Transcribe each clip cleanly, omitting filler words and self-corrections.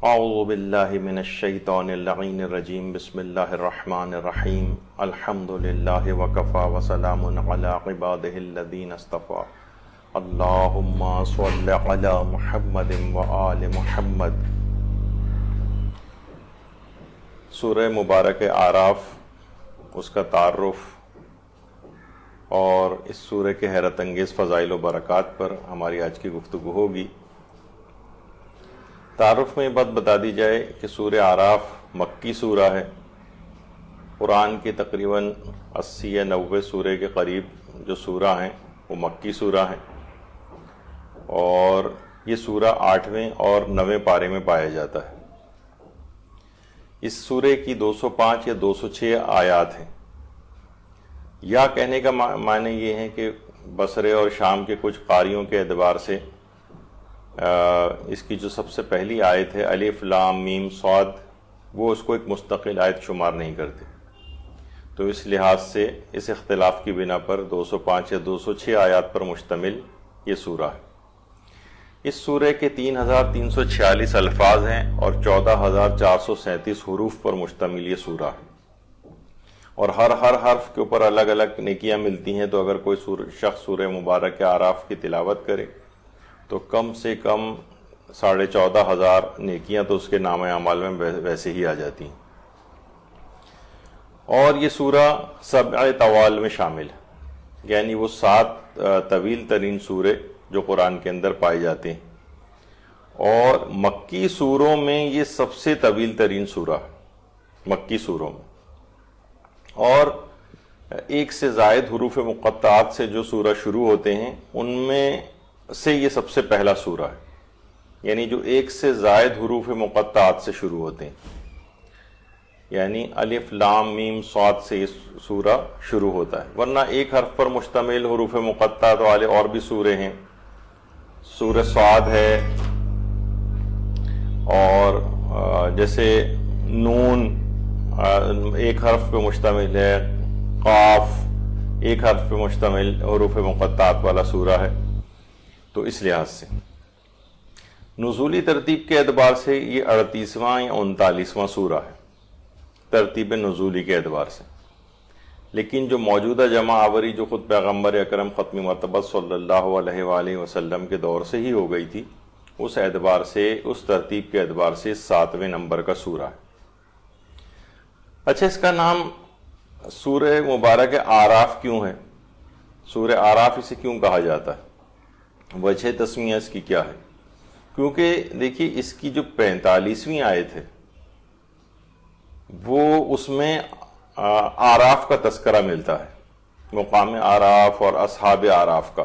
اعوذ باللہ من الشیطان اللعین الرجیم بسم اللہ الرحمن الرحیم الحمد للہ وکفی وسلام علی عبادہ الذین اصطفی اللہم صل علی محمد وآل محمد۔ سورہ مبارک اعراف، اس کا تعارف اور اس سورہ کے حیرت انگیز فضائل و برکات پر ہماری آج کی گفتگو ہوگی۔ تعارف میں یہ بات بتا دی جائے کہ سورہ اعراف مکی سورہ ہے۔ قرآن کی تقریباً 80 یا 90 سورہ کے قریب جو سورہ ہیں وہ مکی سورہ ہیں، اور یہ سورہ 8ویں اور 9ویں پارے میں پایا جاتا ہے۔ اس سورہ کی 205 یا 206 آیات ہیں۔ یا کہنے کا معنی یہ ہے کہ بصرے اور شام کے کچھ قاریوں کے اعتبار سے اس کی جو سب سے پہلی آیت ہے الف لام میم صاد، وہ اس کو ایک مستقل آیت شمار نہیں کرتے، تو اس لحاظ سے اس اختلاف کی بنا پر 205 یا 206 آیات پر مشتمل یہ سورہ ہے۔ اس سورہ کے 3346 الفاظ ہیں اور 14437 حروف پر مشتمل یہ سورہ ہے، اور ہر حرف کے اوپر الگ الگ نیکیاں ملتی ہیں۔ تو اگر کوئی شخص سورہ مبارک اعراف کی تلاوت کرے تو کم سے کم 14,500 نیکیاں تو اس کے نام اعمال میں ویسے ہی آ جاتی ہیں۔ اور یہ سورہ 7 طوال میں شامل ہے، یعنی وہ 7 طویل ترین سورے جو قرآن کے اندر پائے جاتے ہیں، اور مکی سوروں میں یہ سب سے طویل ترین سورہ ہے مکی سوروں میں۔ اور ایک سے زائد حروف مقطعات سے جو سورہ شروع ہوتے ہیں ان میں سے یہ سب سے پہلا سورہ ہے، یعنی جو ایک سے زائد حروف مقطعات سے شروع ہوتے ہیں، یعنی الف لام میم صاد سے یہ سورہ شروع ہوتا ہے۔ ورنہ ایک حرف پر مشتمل حروف مقطعات والے اور بھی سورے ہیں، سورہ صاد ہے، اور جیسے نون ایک حرف پہ مشتمل ہے، قاف ایک حرف پہ مشتمل حروف مقطعات والا سورہ ہے۔ تو اس لحاظ سے نزولی ترتیب کے اعتبار سے یہ 38واں یا 39واں سورہ ہے ترتیب نزولی کے اعتبار سے، لیکن جو موجودہ جمع آوری جو خود پیغمبر اکرم ختم مرتبہ صلی اللہ علیہ وآلہ وسلم کے دور سے ہی ہو گئی تھی، اس اعتبار سے اس ترتیب کے اعتبار سے 7ویں نمبر کا سورہ ہے۔ اچھا، اس کا نام سورہ مبارک اعراف کیوں ہے؟ سورہ اعراف اسے کیوں کہا جاتا ہے؟ وجہ تسمیہ اس کی کیا ہے؟ کیونکہ دیکھیے اس کی جو 45ویں آیت ہے وہ اس میں اعراف کا تذکرہ ملتا ہے، مقام اعراف اور اصحاب اعراف کا،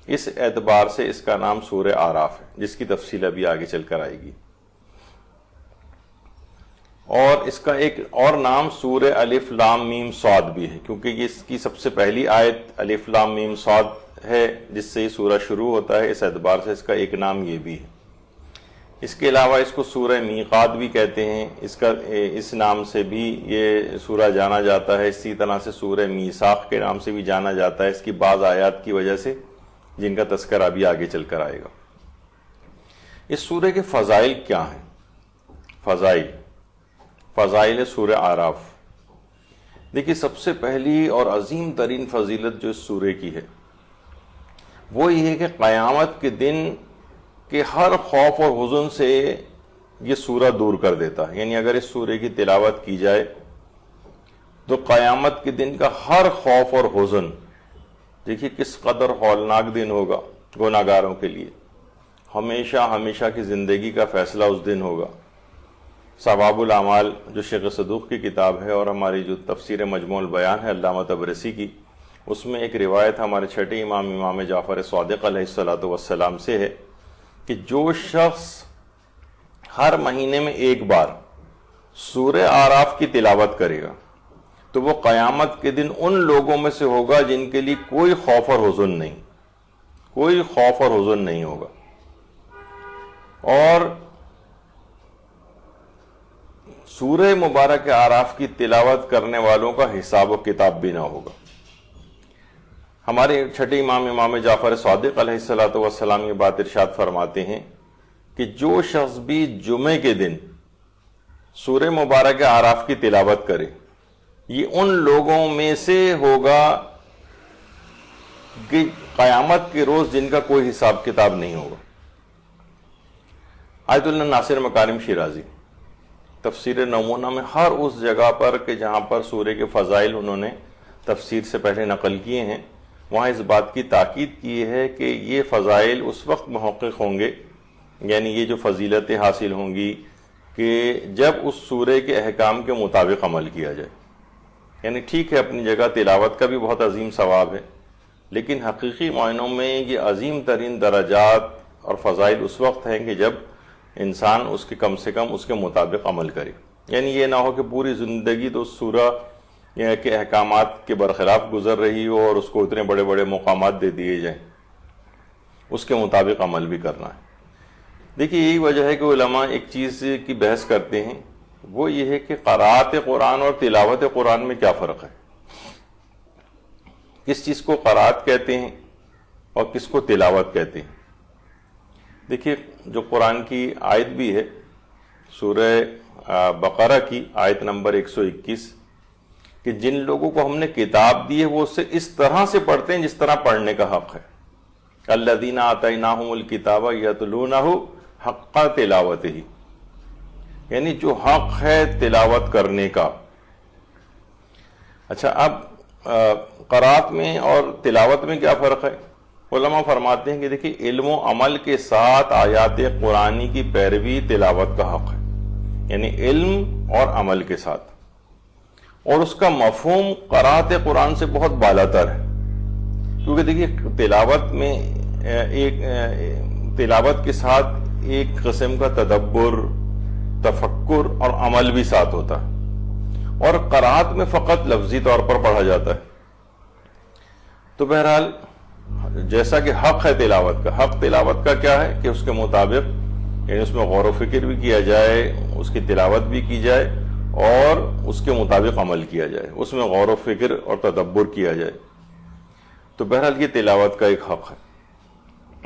اس اعتبار سے اس کا نام سورہ اعراف ہے، جس کی تفصیل ابھی آگے چل کر آئے گی۔ اور اس کا ایک اور نام سورہ الف لام میم صاد بھی ہے، کیونکہ یہ اس کی سب سے پہلی آیت الف لام میم صاد ہے جس سے یہ سورہ شروع ہوتا ہے، اس اعتبار سے اس کا ایک نام یہ بھی ہے۔ اس کے علاوہ اس کو سورہ میقات بھی کہتے ہیں، اس نام سے بھی یہ سورہ جانا جاتا ہے۔ اسی طرح سے سورہ میثاق کے نام سے بھی جانا جاتا ہے، اس کی بعض آیات کی وجہ سے جن کا تذکرہ ابھی آگے چل کر آئے گا۔ اس سورہ کے فضائل کیا ہیں؟ فضائل سورہ اعراف، دیکھیے سب سے پہلی اور عظیم ترین فضیلت جو اس سورہ کی ہے وہ یہ ہے کہ قیامت کے دن کے ہر خوف اور حزن سے یہ سورہ دور کر دیتا ہے۔ یعنی اگر اس سورہ کی تلاوت کی جائے تو قیامت کے دن کا ہر خوف اور حزن، دیکھیے کس قدر ہولناک دن ہوگا گناہگاروں کے لیے، ہمیشہ کی زندگی کا فیصلہ اس دن ہوگا۔ ثواب الاعمال جو شیخ صدوق کی کتاب ہے اور ہماری جو تفسیر مجموع البیان ہے علامہ طبرسی کی، اس میں ایک روایت ہمارے چھٹے امام جعفر صادق علیہ السلام سے ہے کہ جو شخص ہر مہینے میں ایک بار سورہ اعراف کی تلاوت کرے گا تو وہ قیامت کے دن ان لوگوں میں سے ہوگا جن کے لیے کوئی خوف اور حزن نہیں ہوگا، اور سورہ مبارک اعراف کی تلاوت کرنے والوں کا حساب و کتاب بھی نہ ہوگا۔ ہمارے چھٹے امام جعفر صادق علیہ السلام یہ بات ارشاد فرماتے ہیں کہ جو شخص بھی جمعے کے دن سورہ مبارک اعراف کی تلاوت کرے یہ ان لوگوں میں سے ہوگا کہ قیامت کے روز جن کا کوئی حساب کتاب نہیں ہوگا۔ آیت اللہ ناصر مکارم شیرازی تفسیر نمونہ میں ہر اس جگہ پر کہ جہاں پر سورہ کے فضائل انہوں نے تفسیر سے پہلے نقل کیے ہیں، وہاں اس بات کی تاکید کی ہے کہ یہ فضائل اس وقت محقق ہوں گے، یعنی یہ جو فضیلتیں حاصل ہوں گی کہ جب اس سورہ کے احکام کے مطابق عمل کیا جائے۔ یعنی ٹھیک ہے اپنی جگہ تلاوت کا بھی بہت عظیم ثواب ہے، لیکن حقیقی معنوں میں یہ عظیم ترین درجات اور فضائل اس وقت ہیں کہ جب انسان اس کے کم سے کم اس کے مطابق عمل کرے۔ یعنی یہ نہ ہو کہ پوری زندگی تو سورہ کے احکامات کے برخلاف گزر رہی ہو اور اس کو اتنے بڑے بڑے مقامات دے دیے جائیں، اس کے مطابق عمل بھی کرنا ہے۔ دیکھیے یہی وجہ ہے کہ علماء ایک چیز کی بحث کرتے ہیں، وہ یہ ہے کہ قرأت قرآن اور تلاوت قرآن میں کیا فرق ہے، کس چیز کو قرأت کہتے ہیں اور کس کو تلاوت کہتے ہیں۔ دیکھیے جو قرآن کی آیت بھی ہے سورہ بقرہ کی آیت نمبر 121 کہ جن لوگوں کو ہم نے کتاب دی ہے وہ اسے اس طرح سے پڑھتے ہیں جس طرح پڑھنے کا حق ہے۔ الذین آتیناہم الکتاب یتلونہ حق تلاوتہ، یعنی جو حق ہے تلاوت کرنے کا۔ اچھا اب قرأت میں اور تلاوت میں کیا فرق ہے؟ علماء فرماتے ہیں کہ دیکھیں علم و عمل کے ساتھ آیات قرآنی کی پیروی تلاوت کا حق ہے، یعنی علم اور عمل کے ساتھ، اور اس کا مفہوم قرأت قرآن سے بہت بالا تر ہے، کیونکہ دیکھیے تلاوت میں تلاوت کے ساتھ ایک قسم کا تدبر، تفکر اور عمل بھی ساتھ ہوتا ہے، اور قرأت میں فقط لفظی طور پر پڑھا جاتا ہے۔ تو بہرحال جیسا کہ حق ہے تلاوت کا، حق تلاوت کا کیا ہے کہ اس کے مطابق یعنی اس میں غور و فکر بھی کیا جائے، اس کی تلاوت بھی کی جائے اور اس کے مطابق عمل کیا جائے، اس میں غور و فکر اور تدبر کیا جائے۔ تو بہرحال یہ تلاوت کا ایک حق ہے۔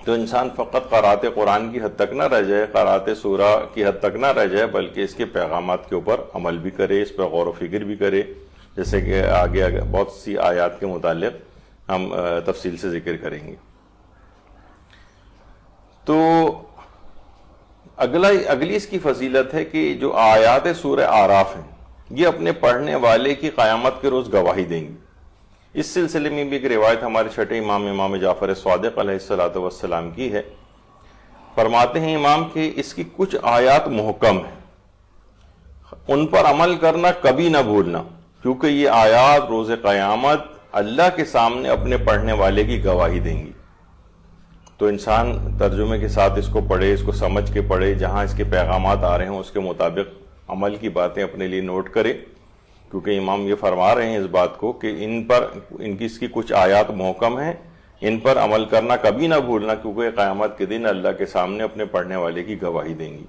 تو انسان فقط قرأت قرآن کی حد تک نہ رہ جائے، قرأت سورہ کی حد تک نہ رہ جائے، بلکہ اس کے پیغامات کے اوپر عمل بھی کرے، اس پر غور و فکر بھی کرے، جیسے کہ آگے بہت سی آیات کے متعلق ہم تفصیل سے ذکر کریں گے۔ تو اگلی اس کی فضیلت ہے کہ جو آیات سورہ اعراف ہیں یہ اپنے پڑھنے والے کی قیامت کے روز گواہی دیں گی۔ اس سلسلے میں بھی ایک روایت ہمارے چھٹے امام جعفر صادق علیہ السلام کی ہے۔ فرماتے ہیں امام کہ اس کی کچھ آیات محکم ہیں، ان پر عمل کرنا کبھی نہ بھولنا، کیونکہ یہ آیات روز قیامت اللہ کے سامنے اپنے پڑھنے والے کی گواہی دیں گی۔ تو انسان ترجمے کے ساتھ اس کو پڑھے، اس کو سمجھ کے پڑھے، جہاں اس کے پیغامات آ رہے ہیں اس کے مطابق عمل کی باتیں اپنے لیے نوٹ کرے، کیونکہ امام یہ فرما رہے ہیں اس بات کو کہ اس کی کچھ آیات محکم ہیں، ان پر عمل کرنا کبھی نہ بھولنا، کیونکہ قیامت کے دن اللہ کے سامنے اپنے پڑھنے والے کی گواہی دیں گی۔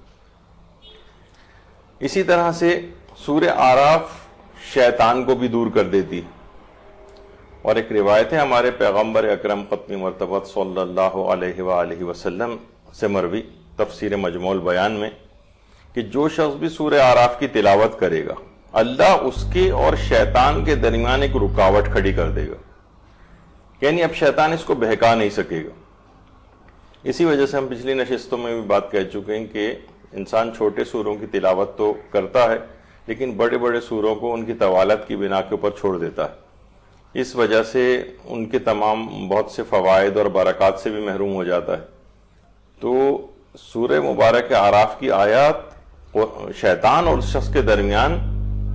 اسی طرح سے سورہ اعراف شیطان کو بھی دور کر دیتی ہے، اور ایک روایت ہے ہمارے پیغمبر اکرم ختم مرتبت صلی اللہ علیہ وآلہ وسلم سے مروی تفسیر مجموع البیان میں کہ جو شخص بھی سورہ اعراف کی تلاوت کرے گا اللہ اس کے اور شیطان کے درمیان ایک رکاوٹ کھڑی کر دے گا، یعنی اب شیطان اس کو بہکا نہیں سکے گا۔ اسی وجہ سے ہم پچھلی نشستوں میں بھی بات کہہ چکے ہیں کہ انسان چھوٹے سوروں کی تلاوت تو کرتا ہے لیکن بڑے بڑے سوروں کو ان کی طوالت کی بنا کے اوپر چھوڑ دیتا ہے، اس وجہ سے ان کے تمام بہت سے فوائد اور برکات سے بھی محروم ہو جاتا ہے۔ تو سورہ مبارک اعراف کی آیات شیطان اور اس شخص کے درمیان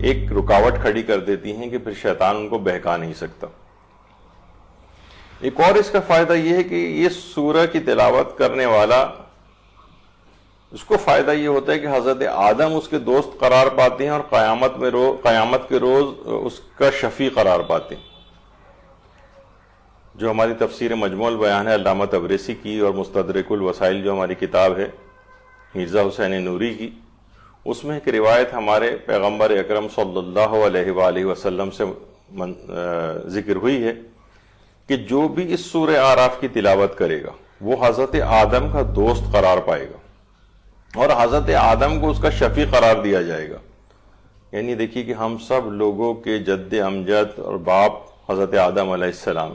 ایک رکاوٹ کھڑی کر دیتی ہیں کہ پھر شیطان ان کو بہکا نہیں سکتا۔ ایک اور اس کا فائدہ یہ ہے کہ یہ سورہ کی تلاوت کرنے والا اس کو فائدہ یہ ہوتا ہے کہ حضرت آدم اس کے دوست قرار پاتے ہیں اور قیامت کے روز اس کا شفیع قرار پاتے ہیں۔ جو ہماری تفسیر مجموع البیان ہے علامہ تبریسی کی، اور مستدرک الوسائل جو ہماری کتاب ہے مرزا حسین نوری کی، اس میں ایک روایت ہمارے پیغمبر اکرم صلی اللہ علیہ وآلہ وسلم سے ذکر ہوئی ہے کہ جو بھی اس سورہ اعراف کی تلاوت کرے گا وہ حضرت آدم کا دوست قرار پائے گا، اور حضرت آدم کو اس کا شفیع قرار دیا جائے گا. یعنی دیکھیے کہ ہم سب لوگوں کے جد امجد اور باپ حضرت آدم علیہ السلام،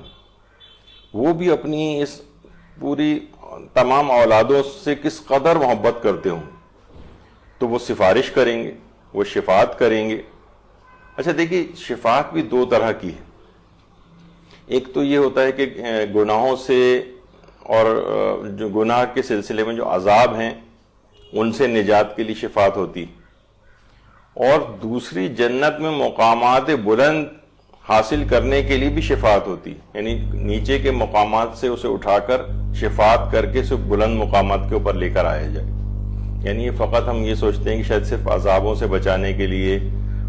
وہ بھی اپنی اس پوری تمام اولادوں سے کس قدر محبت کرتے ہوں، تو وہ سفارش کریں گے، وہ شفاعت کریں گے. اچھا دیکھیے، شفاعت بھی دو طرح کی ہے. ایک تو یہ ہوتا ہے کہ گناہوں سے اور جو گناہ کے سلسلے میں جو عذاب ہیں ان سے نجات کے لیے شفاعت ہوتی، اور دوسری جنت میں مقامات بلند حاصل کرنے کے لیے بھی شفاعت ہوتی، یعنی نیچے کے مقامات سے اسے اٹھا کر شفاعت کر کے اسے بلند مقامات کے اوپر لے کر آیا جائے. یعنی فقط ہم یہ سوچتے ہیں کہ شاید صرف عذابوں سے بچانے کے لیے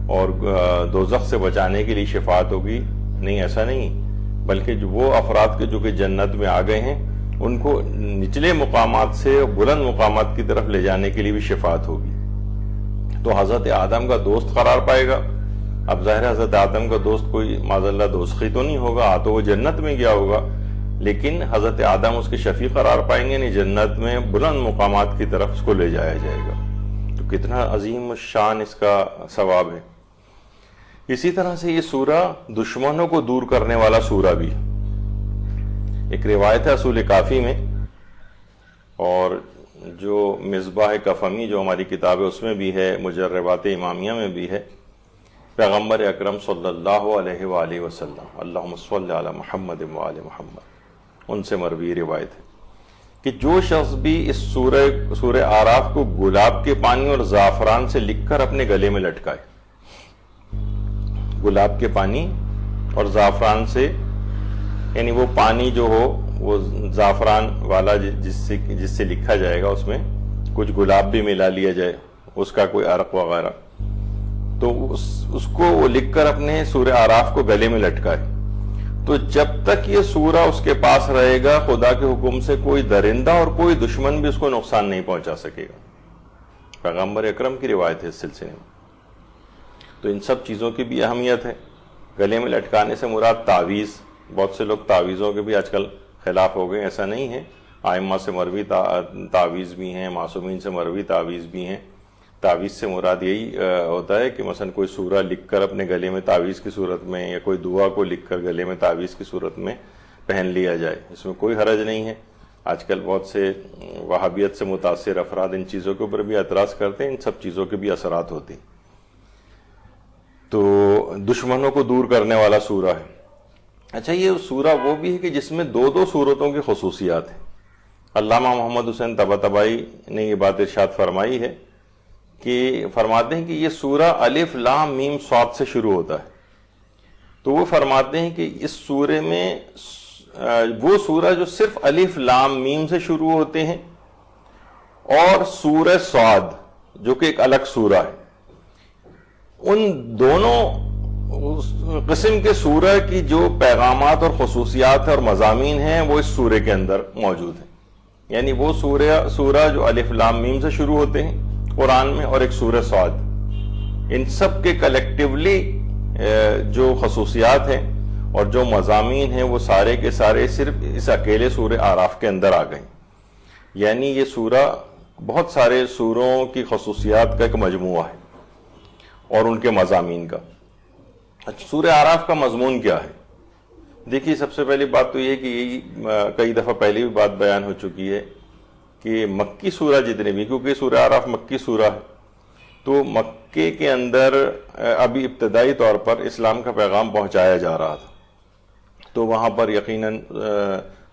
اور دوزخ سے بچانے کے لیے شفاعت ہوگی. نہیں، ایسا نہیں، بلکہ جو وہ افراد کے جو کہ جنت میں آ گئے ہیں ان کو نچلے مقامات سے بلند مقامات کی طرف لے جانے کے لیے بھی شفاعت ہوگی. تو حضرت آدم کا دوست قرار پائے گا. اب ظاہر حضرت آدم کا دوست کوئی معاذ اللہ دوزخی تو نہیں ہوگا، تو وہ جنت میں گیا ہوگا، لیکن حضرت آدم اس کے شفیع قرار پائیں گے، یعنی جنت میں بلند مقامات کی طرف اس کو لے جایا جائے گا. تو کتنا عظیم شان اس کا ثواب ہے. اسی طرح سے یہ سورہ دشمنوں کو دور کرنے والا سورہ بھی. ایک روایت ہے اصول کافی میں، اور جو مصباح کفمی جو ہماری کتاب ہے اس میں بھی ہے، مجربات امامیہ میں بھی ہے. پیغمبر اکرم صلی اللہ علیہ وآلہ وسلم، اللہم صلی علی محمد وآل محمد، ان سے مروی روایت ہے کہ جو شخص بھی اس سورہ آراف کو گلاب کے پانی اور زعفران سے لکھ کر اپنے گلے میں لٹکائے، گلاب کے پانی اور زعفران سے، یعنی وہ پانی جو ہو وہ زعفران والا جس سے لکھا جائے گا، اس میں کچھ گلاب بھی ملا لیا جائے، اس کا کوئی عرق وغیرہ، تو اس کو وہ لکھ کر اپنے سورہ آراف کو گلے میں لٹکائے. تو جب تک یہ سورہ اس کے پاس رہے گا، خدا کے حکم سے کوئی درندہ اور کوئی دشمن بھی اس کو نقصان نہیں پہنچا سکے گا. پیغمبر اکرم کی روایت ہے اس سلسلے میں. تو ان سب چیزوں کی بھی اہمیت ہے. گلے میں لٹکانے سے مراد تعویذ، بہت سے لوگ تعویذوں کے بھی آج کل خلاف ہو گئے، ایسا نہیں ہے. ائمہ سے مروی تعویذ بھی ہیں، معصومین سے مروی تعویذ بھی ہیں. تعویذ سے مراد یہی ہوتا ہے کہ مثلا کوئی سورہ لکھ کر اپنے گلے میں تعویذ کی صورت میں، یا کوئی دعا کو لکھ کر گلے میں تعویذ کی صورت میں پہن لیا جائے. اس میں کوئی حرج نہیں ہے. آج کل بہت سے وہابیت سے متاثر افراد ان چیزوں کے اوپر بھی اعتراض کرتے ہیں. ان سب چیزوں کے بھی اثرات ہوتے ہیں. تو دشمنوں کو دور کرنے والا سورہ ہے. اچھا، یہ سورہ وہ بھی ہے کہ جس میں دو سورتوں کی خصوصیات ہیں. علامہ محمد حسین طباطبائی نے یہ بات ارشاد فرمائی ہے کہ فرماتے ہیں کہ یہ سورہ الف لام میم صاد سے شروع ہوتا ہے. تو وہ فرماتے ہیں کہ اس سورے میں وہ سورہ جو صرف الف لام میم سے شروع ہوتے ہیں، اور سورہ صاد جو کہ ایک الگ سورہ ہے، ان دونوں قسم کے سورہ کی جو پیغامات اور خصوصیات اور مضامین ہیں وہ اس سورے کے اندر موجود ہیں. یعنی وہ سورہ جو الف لام میم سے شروع ہوتے ہیں قرآن میں، اور ایک سورہ صاد، ان سب کے کلیکٹیولی جو خصوصیات ہیں اور جو مضامین ہیں وہ سارے کے سارے صرف اس اکیلے سورہ آراف کے اندر آ گئے. یعنی یہ سورہ بہت سارے سوروں کی خصوصیات کا ایک مجموعہ ہے اور ان کے مضامین کا. سورہ آراف کا مضمون کیا ہے؟ دیکھیے، سب سے پہلی بات تو یہ کہ کئی دفعہ پہلے بھی بات بیان ہو چکی ہے کہ مکی سورہ جتنے بھی، کیونکہ سورہ آراف مکی سورہ ہے، تو مکے کے اندر ابھی ابتدائی طور پر اسلام کا پیغام پہنچایا جا رہا تھا. تو وہاں پر یقیناً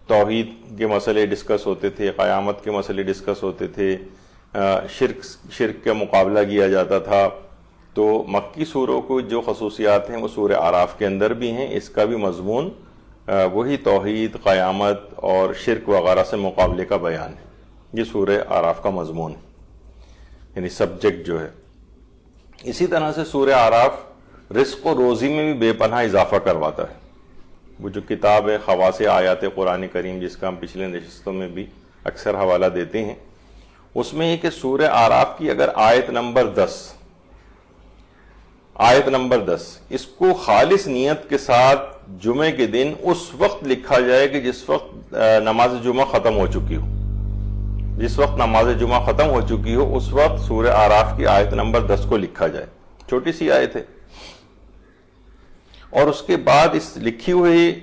توحید کے مسئلے ڈسکس ہوتے تھے، قیامت کے مسئلے ڈسکس ہوتے تھے، شرک کا مقابلہ کیا جاتا تھا. تو مکی سوروں کو جو خصوصیات ہیں وہ سورہ آراف کے اندر بھی ہیں. اس کا بھی مضمون وہی توحید، قیامت اور شرک وغیرہ سے مقابلے کا بیان ہے. یہ سورہ آراف کا مضمون ہے، یعنی سبجیکٹ جو ہے. اسی طرح سے سورہ آراف رزق و روزی میں بھی بے پناہ اضافہ کرواتا ہے. وہ جو کتاب ہے خواص آیات قرآن کریم، جس کا ہم پچھلے نشستوں میں بھی اکثر حوالہ دیتے ہیں، اس میں یہ کہ سورہ آراف کی اگر آیت نمبر 10 اس کو خالص نیت کے ساتھ جمعے کے دن اس وقت لکھا جائے کہ جس وقت نماز جمعہ ختم ہو چکی ہو، جس وقت نماز جمعہ ختم ہو چکی ہو اس وقت سورہ اعراف کی آیت نمبر 10 کو لکھا جائے. چھوٹی سی آیت ہے. اور اس کے بعد اس لکھی ہوئی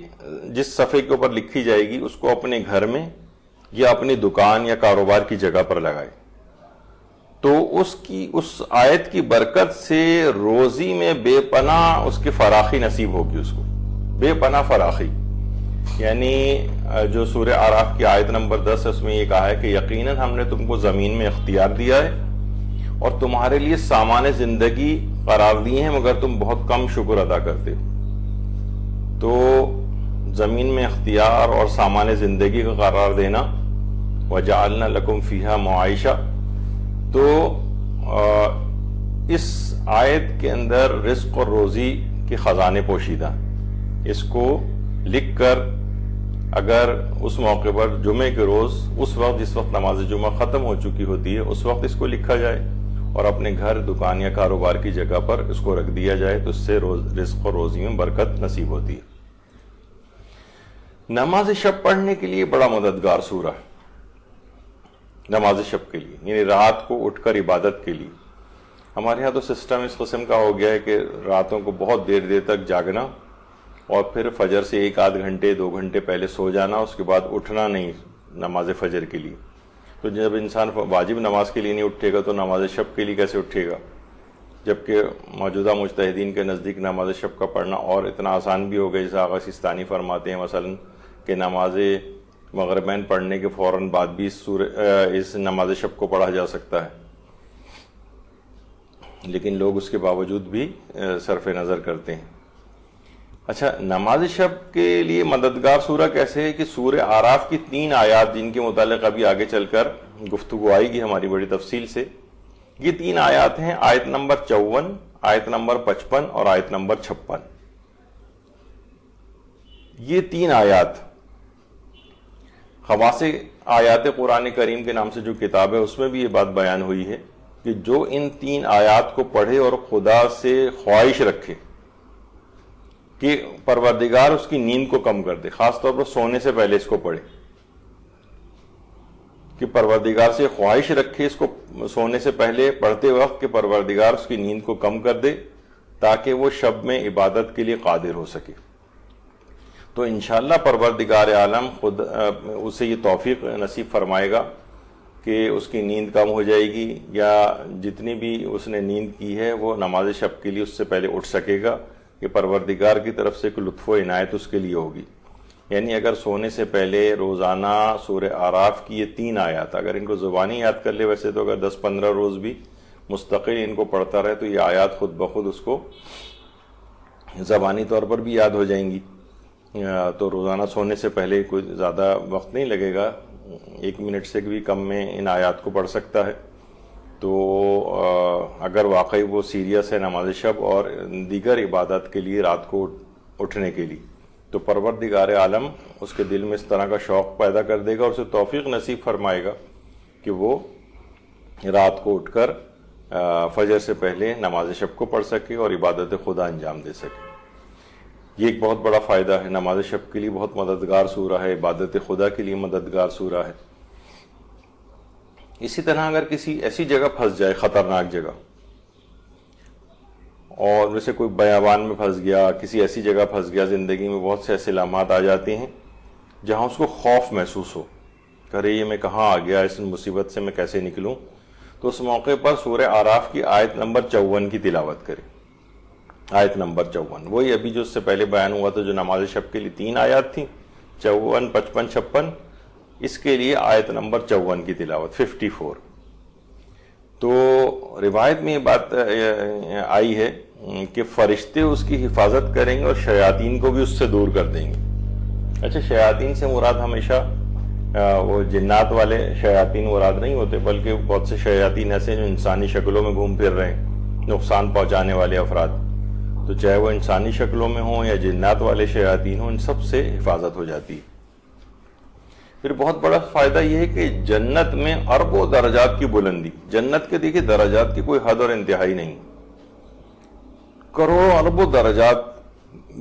جس صفحے کے اوپر لکھی جائے گی اس کو اپنے گھر میں یا اپنی دکان یا کاروبار کی جگہ پر لگائے. تو اس آیت کی برکت سے روزی میں بے پناہ اس کی فراخی نصیب ہوگی. اس کو بے پناہ فراخی. یعنی جو سورہ اعراف کی آیت نمبر 10 ہے اس میں یہ کہا ہے کہ یقیناً ہم نے تم کو زمین میں اختیار دیا ہے اور تمہارے لیے سامان زندگی قرار دیے ہیں مگر تم بہت کم شکر ادا کرتے ہو. تو زمین میں اختیار اور سامان زندگی کا قرار دینا وجعلنا لکم فیہا معائشہ. تو اس آیت کے اندر رزق اور روزی کے خزانے پوشیدہ. اس کو لکھ کر اگر اس موقع پر جمعے کے روز اس وقت جس وقت نماز جمعہ ختم ہو چکی ہوتی ہے اس وقت اس کو لکھا جائے اور اپنے گھر دکان یا کاروبار کی جگہ پر اس کو رکھ دیا جائے تو اس سے رزق اور روزی میں برکت نصیب ہوتی ہے. نماز شب پڑھنے کے لیے بڑا مددگار سورہ ہے. نماز شب کے لیے یعنی رات کو اٹھ کر عبادت کے لیے. ہمارے ہاں تو سسٹم اس قسم کا ہو گیا ہے کہ راتوں کو بہت دیر تک جاگنا اور پھر فجر سے 1-8 گھنٹے 2 گھنٹے پہلے سو جانا, اس کے بعد اٹھنا نہیں نماز فجر کے لیے. تو جب انسان واجب نماز کے لیے نہیں اٹھے گا تو نماز شب کے لیے کیسے اٹھے گا؟ جبکہ موجودہ مجتہدین کے نزدیک نماز شب کا پڑھنا اور اتنا آسان بھی ہو گیا, جیسے آغا سیستانی فرماتے ہیں مثلا کہ نماز مغربین پڑھنے کے فوراً بعد بھی اس نماز شب کو پڑھا جا سکتا ہے. لیکن لوگ اس کے باوجود بھی صرف نظر کرتے ہیں. اچھا, نماز شب کے لیے مددگار سورہ کیسے ہے کہ سورہ اعراف کی 3 آیات جن کے متعلق ابھی آگے چل کر گفتگو آئے گی ہماری بڑی تفصیل سے. یہ 3 آیات ہیں, آیت نمبر 54, آیت نمبر 55 اور آیت نمبر 56. یہ 3 آیات خواص آیات قرآن کریم کے نام سے جو کتاب ہے اس میں بھی یہ بات بیان ہوئی ہے کہ جو ان 3 آیات کو پڑھے اور خدا سے خواہش رکھے کہ پروردگار اس کی نیند کو کم کر دے, خاص طور پر سونے سے پہلے اس کو پڑھے, کہ پروردگار سے خواہش رکھے اس کو سونے سے پہلے پڑھتے وقت کہ پروردگار اس کی نیند کو کم کر دے تاکہ وہ شب میں عبادت کے لیے قادر ہو سکے. تو انشاءاللہ پروردگار عالم خود اسے یہ توفیق نصیب فرمائے گا کہ اس کی نیند کم ہو جائے گی, یا جتنی بھی اس نے نیند کی ہے وہ نماز شب کے لیے اس سے پہلے اٹھ سکے گا, کہ پروردگار کی طرف سے کوئی لطف و عنایت اس کے لیے ہوگی. یعنی اگر سونے سے پہلے روزانہ سورہ اعراف کی یہ 3 آیات اگر ان کو زبانی یاد کر لے, ویسے تو اگر 10-15 روز بھی مستقل ان کو پڑھتا رہے تو یہ آیات خود بخود اس کو زبانی طور پر بھی یاد ہو جائیں گی. تو روزانہ سونے سے پہلے کوئی زیادہ وقت نہیں لگے گا, 1 منٹ سے بھی کم میں ان آیات کو پڑھ سکتا ہے. تو اگر واقعی وہ سیریس ہے نماز شب اور دیگر عبادات کے لیے رات کو اٹھنے کے لیے, تو پروردگار عالم اس کے دل میں اس طرح کا شوق پیدا کر دے گا اور اسے توفیق نصیب فرمائے گا کہ وہ رات کو اٹھ کر فجر سے پہلے نماز شب کو پڑھ سکے اور عبادت خدا انجام دے سکے. یہ ایک بہت بڑا فائدہ ہے. نماز شب کے لیے بہت مددگار سورہ ہے, عبادت خدا کے لیے مددگار سورہ ہے. اسی طرح اگر کسی ایسی جگہ پھنس جائے, خطرناک جگہ, اور جیسے کوئی بیابان میں پھنس گیا, کسی ایسی جگہ پھنس گیا, زندگی میں بہت سے ایسے لمحات آ جاتے ہیں جہاں اس کو خوف محسوس ہو, کرے یہ میں کہاں آ گیا, اس مصیبت سے میں کیسے نکلوں, تو اس موقع پر سورہ اعراف کی آیت نمبر 54 کی تلاوت کرے. آیت نمبر 54 وہی ابھی جو اس سے پہلے بیان ہوا تھا جو نماز شب کے لیے 3 آیات تھیں, 54, 55, 56, اس کے لیے آیت نمبر 54 کی تلاوت 54. تو روایت میں یہ بات آئی ہے کہ فرشتے اس کی حفاظت کریں گے اور شیاطین کو بھی اس سے دور کر دیں گے. اچھا, شیاطین سے مراد ہمیشہ وہ جنات والے شیاطین مراد نہیں ہوتے, بلکہ بہت سے شیاطین ایسے جو انسانی شکلوں میں گھوم پھر رہے ہیں, نقصان پہنچانے والے افراد. تو چاہے وہ انسانی شکلوں میں ہوں یا جنات والے شیاطین ہوں, ان سب سے حفاظت ہو جاتی ہے. پھر بہت بڑا فائدہ یہ ہے کہ جنت میں اربوں درجات کی بلندی. جنت کے دیکھیں درجات کی کوئی حد اور انتہائی نہیں, کروڑوں اربوں درجات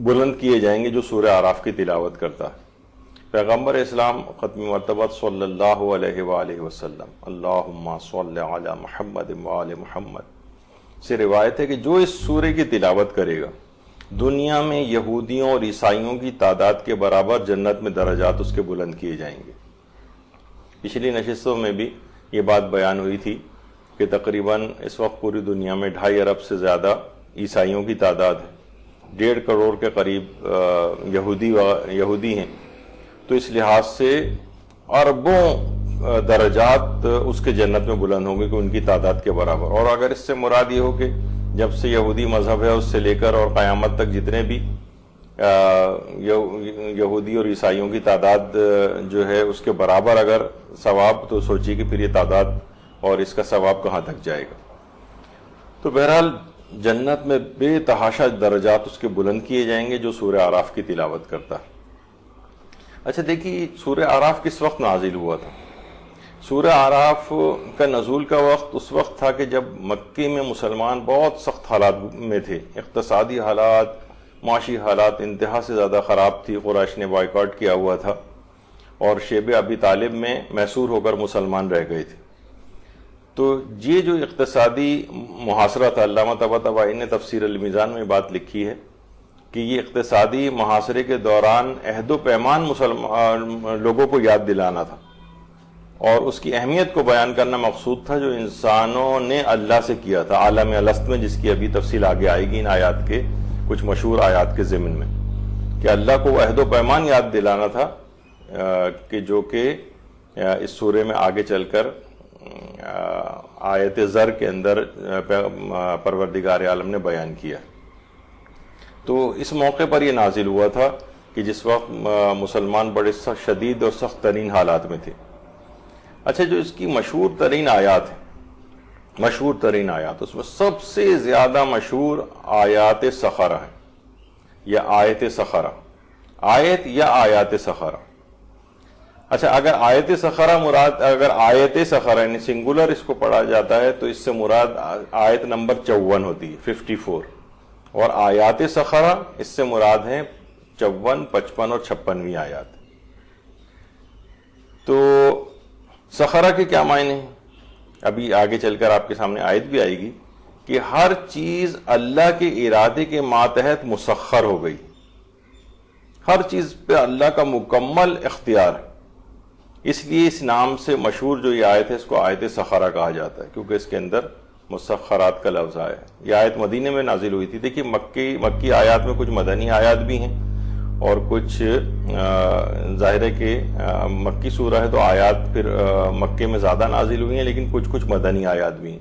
بلند کیے جائیں گے جو سورہ اعراف کی تلاوت کرتا ہے. پیغمبر اسلام ختم مرتبہ صلی اللہ علیہ وآلہ وسلم اللہم صلی علی محمد وآل محمد سے روایت ہے کہ جو اس سورے کی تلاوت کرے گا دنیا میں یہودیوں اور عیسائیوں کی تعداد کے برابر جنت میں درجات اس کے بلند کیے جائیں گے۔ پچھلی نشستوں میں بھی یہ بات بیان ہوئی تھی کہ تقریباً اس وقت پوری دنیا میں 2.5 ارب سے زیادہ عیسائیوں کی تعداد ہے، 1.5 کروڑ کے قریب یہودی ہیں، تو اس لحاظ سے اربوں درجات اس کے جنت میں بلند ہوں گے کہ ان کی تعداد کے برابر۔ اور اگر اس سے مراد یہ ہو کہ جب سے یہودی مذہب ہے اس سے لے کر اور قیامت تک جتنے بھی یہودی اور عیسائیوں کی تعداد جو ہے اس کے برابر اگر ثواب، تو سوچیے کہ پھر یہ تعداد اور اس کا ثواب کہاں تک جائے گا۔ تو بہرحال جنت میں بے تحاشا درجات اس کے بلند کیے جائیں گے جو سورہ اعراف کی تلاوت کرتا ہے۔ اچھا دیکھیے سورہ اعراف کس وقت نازل ہوا تھا؟ سورہ اعراف کا نزول کا وقت اس وقت تھا کہ جب مکے میں مسلمان بہت سخت حالات میں تھے، اقتصادی حالات، معاشی حالات انتہا سے زیادہ خراب تھی، قریش نے بائیکاٹ کیا ہوا تھا اور شیب ابی طالب میں محصور ہو کر مسلمان رہ گئے تھے۔ تو یہ جو اقتصادی محاصرہ تھا، علامہ طباطبائی نے تفسیر المیزان میں بات لکھی ہے کہ یہ اقتصادی محاصرے کے دوران عہد و پیمان لوگوں کو یاد دلانا تھا اور اس کی اہمیت کو بیان کرنا مقصود تھا جو انسانوں نے اللہ سے کیا تھا عالم الست میں، جس کی ابھی تفصیل آگے آئے گی ان آیات کے کچھ مشہور آیات کے ضمن میں، کہ اللہ کو وہ عہد و پیمان یاد دلانا تھا کہ جو کہ اس سورے میں آگے چل کر آیت زر کے اندر پروردگار عالم نے بیان کیا۔ تو اس موقع پر یہ نازل ہوا تھا کہ جس وقت مسلمان بڑے شدید اور سخت ترین حالات میں تھے۔ اچھا جو اس کی مشہور ترین آیات اس میں سب سے زیادہ مشہور آیات سخرہ ہیں یا آیت سخرہ، آیت یا آیات سخرہ۔ اچھا اگر آیت سخرہ مراد، اگر آیت سخرہ یعنی سنگولر اس کو پڑھا جاتا ہے تو اس سے مراد آیت نمبر 54 ہوتی ہے، 54، اور آیات سخرہ اس سے مراد ہیں 54، 55 اور 56ویں آیات۔ تو سخرہ کے کیا معنی ہیں؟ ابھی آگے چل کر آپ کے سامنے آیت بھی آئے گی کہ ہر چیز اللہ کے ارادے کے ماتحت مسخر ہو گئی، ہر چیز پہ اللہ کا مکمل اختیار ہے۔ اس لیے اس نام سے مشہور جو یہ آیت ہے اس کو آیت سخرہ کہا جاتا ہے، کیونکہ اس کے اندر مسخرات کا لفظ آیا ہے۔ یہ آیت مدینے میں نازل ہوئی تھی۔ دیکھیے مکی آیات میں کچھ مدنی آیات بھی ہیں اور کچھ ظاہر ہے کہ مکی سورہ ہے تو آیات پھر مکے میں زیادہ نازل ہوئی ہیں، لیکن کچھ مدنی آیات بھی ہیں۔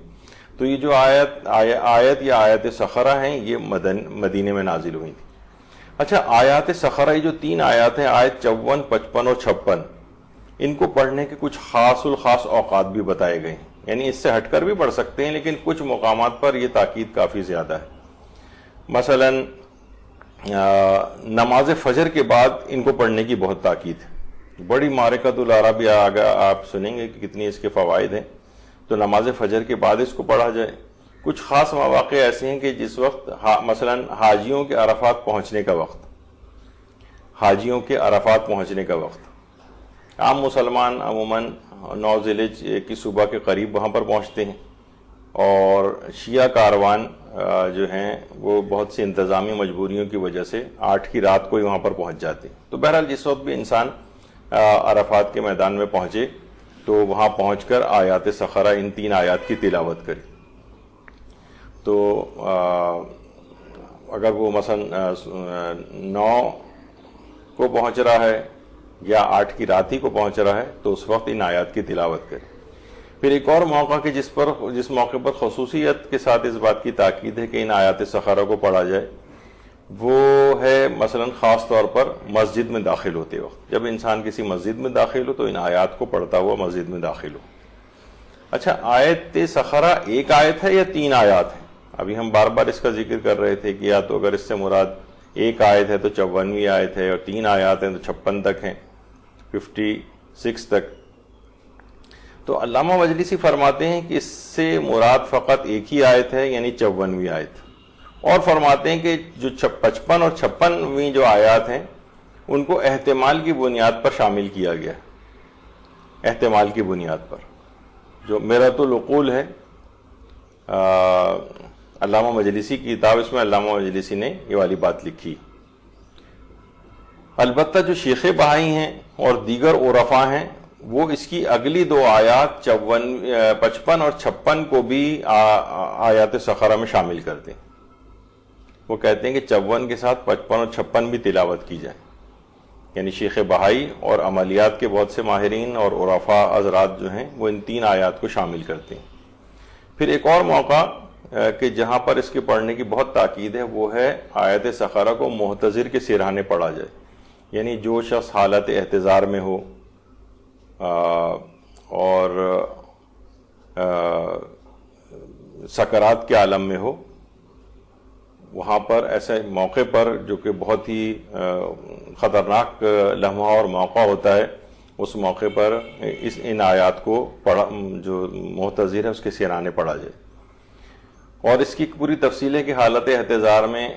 تو یہ جو آیت یا آیت سخرہ ہیں یہ مدینے میں نازل ہوئی تھی۔ اچھا آیات سخرہ یہ جو 3 آیات ہیں، آیت 54، 55 اور 56، ان کو پڑھنے کے کچھ خاص الخاص اوقات بھی بتائے گئے ہیں، یعنی اس سے ہٹ کر بھی پڑھ سکتے ہیں لیکن کچھ مقامات پر یہ تاکید کافی زیادہ ہے۔ مثلا نماز فجر کے بعد ان کو پڑھنے کی بہت تاکید ہے۔ بڑی معرکۃ العرب آپ سنیں گے کہ کتنی اس کے فوائد ہیں، تو نماز فجر کے بعد اس کو پڑھا جائے۔ کچھ خاص مواقع ایسے ہیں کہ جس وقت مثلا حاجیوں کے عرفات پہنچنے کا وقت، عام مسلمان عموماً 9 ذی الحجہ کی صبح کے قریب وہاں پر پہنچتے ہیں، اور شیعہ کاروان جو ہیں وہ بہت سی انتظامی مجبوریوں کی وجہ سے 8 کی رات کو ہی وہاں پر پہنچ جاتے ہیں۔ تو بہرحال جس وقت بھی انسان عرفات کے میدان میں پہنچے تو وہاں پہنچ کر آیات سخرہ ان 3 آیات کی تلاوت کرے۔ تو اگر وہ مثلا 9 کو پہنچ رہا ہے یا 8 کی رات ہی کو پہنچ رہا ہے تو اس وقت ان آیات کی تلاوت کرے۔ پھر ایک اور موقع کہ جس موقع پر خصوصیت کے ساتھ اس بات کی تاکید ہے کہ ان آیات سخرہ کو پڑھا جائے، وہ ہے مثلا خاص طور پر مسجد میں داخل ہوتے وقت۔ جب انسان کسی مسجد میں داخل ہو تو ان آیات کو پڑھتا ہوا مسجد میں داخل ہو۔ اچھا آیت سخرہ ایک آیت ہے یا 3 آیات ہیں؟ ابھی ہم بار بار اس کا ذکر کر رہے تھے کہ یا تو اگر اس سے مراد ایک آیت ہے تو 54ویں آیت ہے، اور 3 آیات ہیں تو 56 تک ہیں، 56 تک۔ تو علامہ مجلسی فرماتے ہیں کہ اس سے مراد فقط ایک ہی آیت ہے، یعنی 54ویں آیت، اور فرماتے ہیں کہ جو 55 اور 56ویں جو آیات ہیں ان کو احتمال کی بنیاد پر شامل کیا گیا، احتمال کی بنیاد پر. جو میرۃ العقول ہے علامہ مجلسی کی کتاب، اس میں علامہ مجلسی نے یہ والی بات لکھی. البتہ جو شیخ بہائی ہیں اور دیگر عرفاء ہیں وہ اس کی اگلی دو آیات 55 اور 56 کو بھی آیات سخرہ میں شامل کرتے ہیں. وہ کہتے ہیں کہ 54 کے ساتھ 55 اور 56 بھی تلاوت کی جائے. یعنی شیخ بہائی اور عملیات کے بہت سے ماہرین اور عرفاء حضرات جو ہیں وہ ان 3 آیات کو شامل کرتے ہیں. پھر ایک اور موقع کہ جہاں پر اس کے پڑھنے کی بہت تاکید ہے وہ ہے آیت سخرہ کو محتضر کے سرہانے پڑھا جائے. یعنی جو شخص حالت احتضار میں ہو اور سکرات کے عالم میں ہو، وہاں پر ایسے موقع پر جو کہ بہت ہی خطرناک لمحہ اور موقع ہوتا ہے، اس موقع پر ان آیات کو جو محتضر ہے اس کے سرانے پڑھا جائے. اور اس کی پوری تفصیل ہے کہ حالت احتضار میں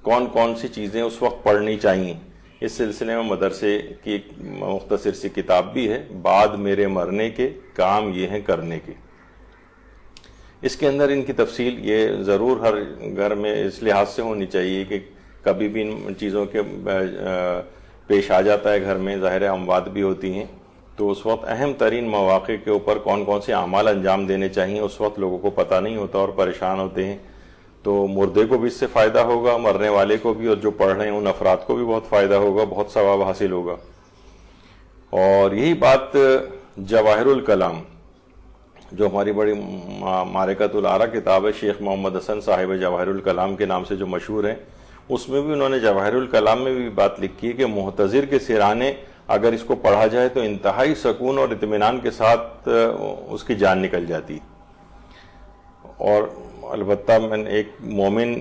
کون کون سی چیزیں اس وقت پڑھنی چاہیے. اس سلسلے میں مدرسے کی ایک مختصر سی کتاب بھی ہے، بعد میرے مرنے کے کام یہ ہیں کرنے کے. اس کے اندر ان کی تفصیل یہ ضرور ہر گھر میں اس لحاظ سے ہونی چاہیے کہ کبھی بھی ان چیزوں کے پیش آ جاتا ہے گھر میں، ظاہر اموات بھی ہوتی ہیں، تو اس وقت اہم ترین مواقع کے اوپر کون کون سے اعمال انجام دینے چاہیے اس وقت لوگوں کو پتہ نہیں ہوتا اور پریشان ہوتے ہیں. تو مردے کو بھی اس سے فائدہ ہوگا، مرنے والے کو بھی، اور جو پڑھ رہے ہیں ان افراد کو بھی بہت فائدہ ہوگا، بہت ثواب حاصل ہوگا. اور یہی بات جواہر الکلام جو ہماری بڑی معرکۃ الآراء کتاب ہے، شیخ محمد حسن صاحب جواہر الکلام کے نام سے جو مشہور ہے، اس میں بھی انہوں نے جواہر الکلام میں بھی بات لکھی ہے کہ محتضر کے سرانے اگر اس کو پڑھا جائے تو انتہائی سکون اور اطمینان کے ساتھ اس کی جان نکل جاتی. اور البتہ میں نے ایک مومن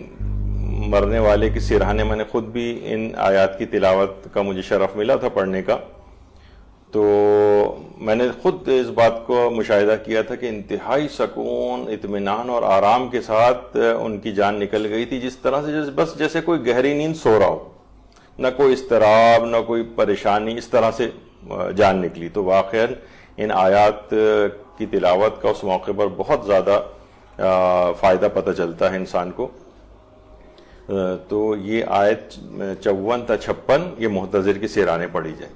مرنے والے کے سرہانے میں نے خود بھی ان آیات کی تلاوت کا مجھے شرف ملا تھا پڑھنے کا، تو میں نے خود اس بات کو مشاہدہ کیا تھا کہ انتہائی سکون، اطمینان اور آرام کے ساتھ ان کی جان نکل گئی تھی، جس طرح سے بس جیسے کوئی گہری نیند سو رہا ہو، نہ کوئی اضطراب نہ کوئی پریشانی، اس طرح سے جان نکلی. تو واقعاً ان آیات کی تلاوت کا اس موقع پر بہت زیادہ فائدہ پتہ چلتا ہے انسان کو. تو یہ آیت 54 تا 56 یہ محتضر کے سرانے پڑھی جائے.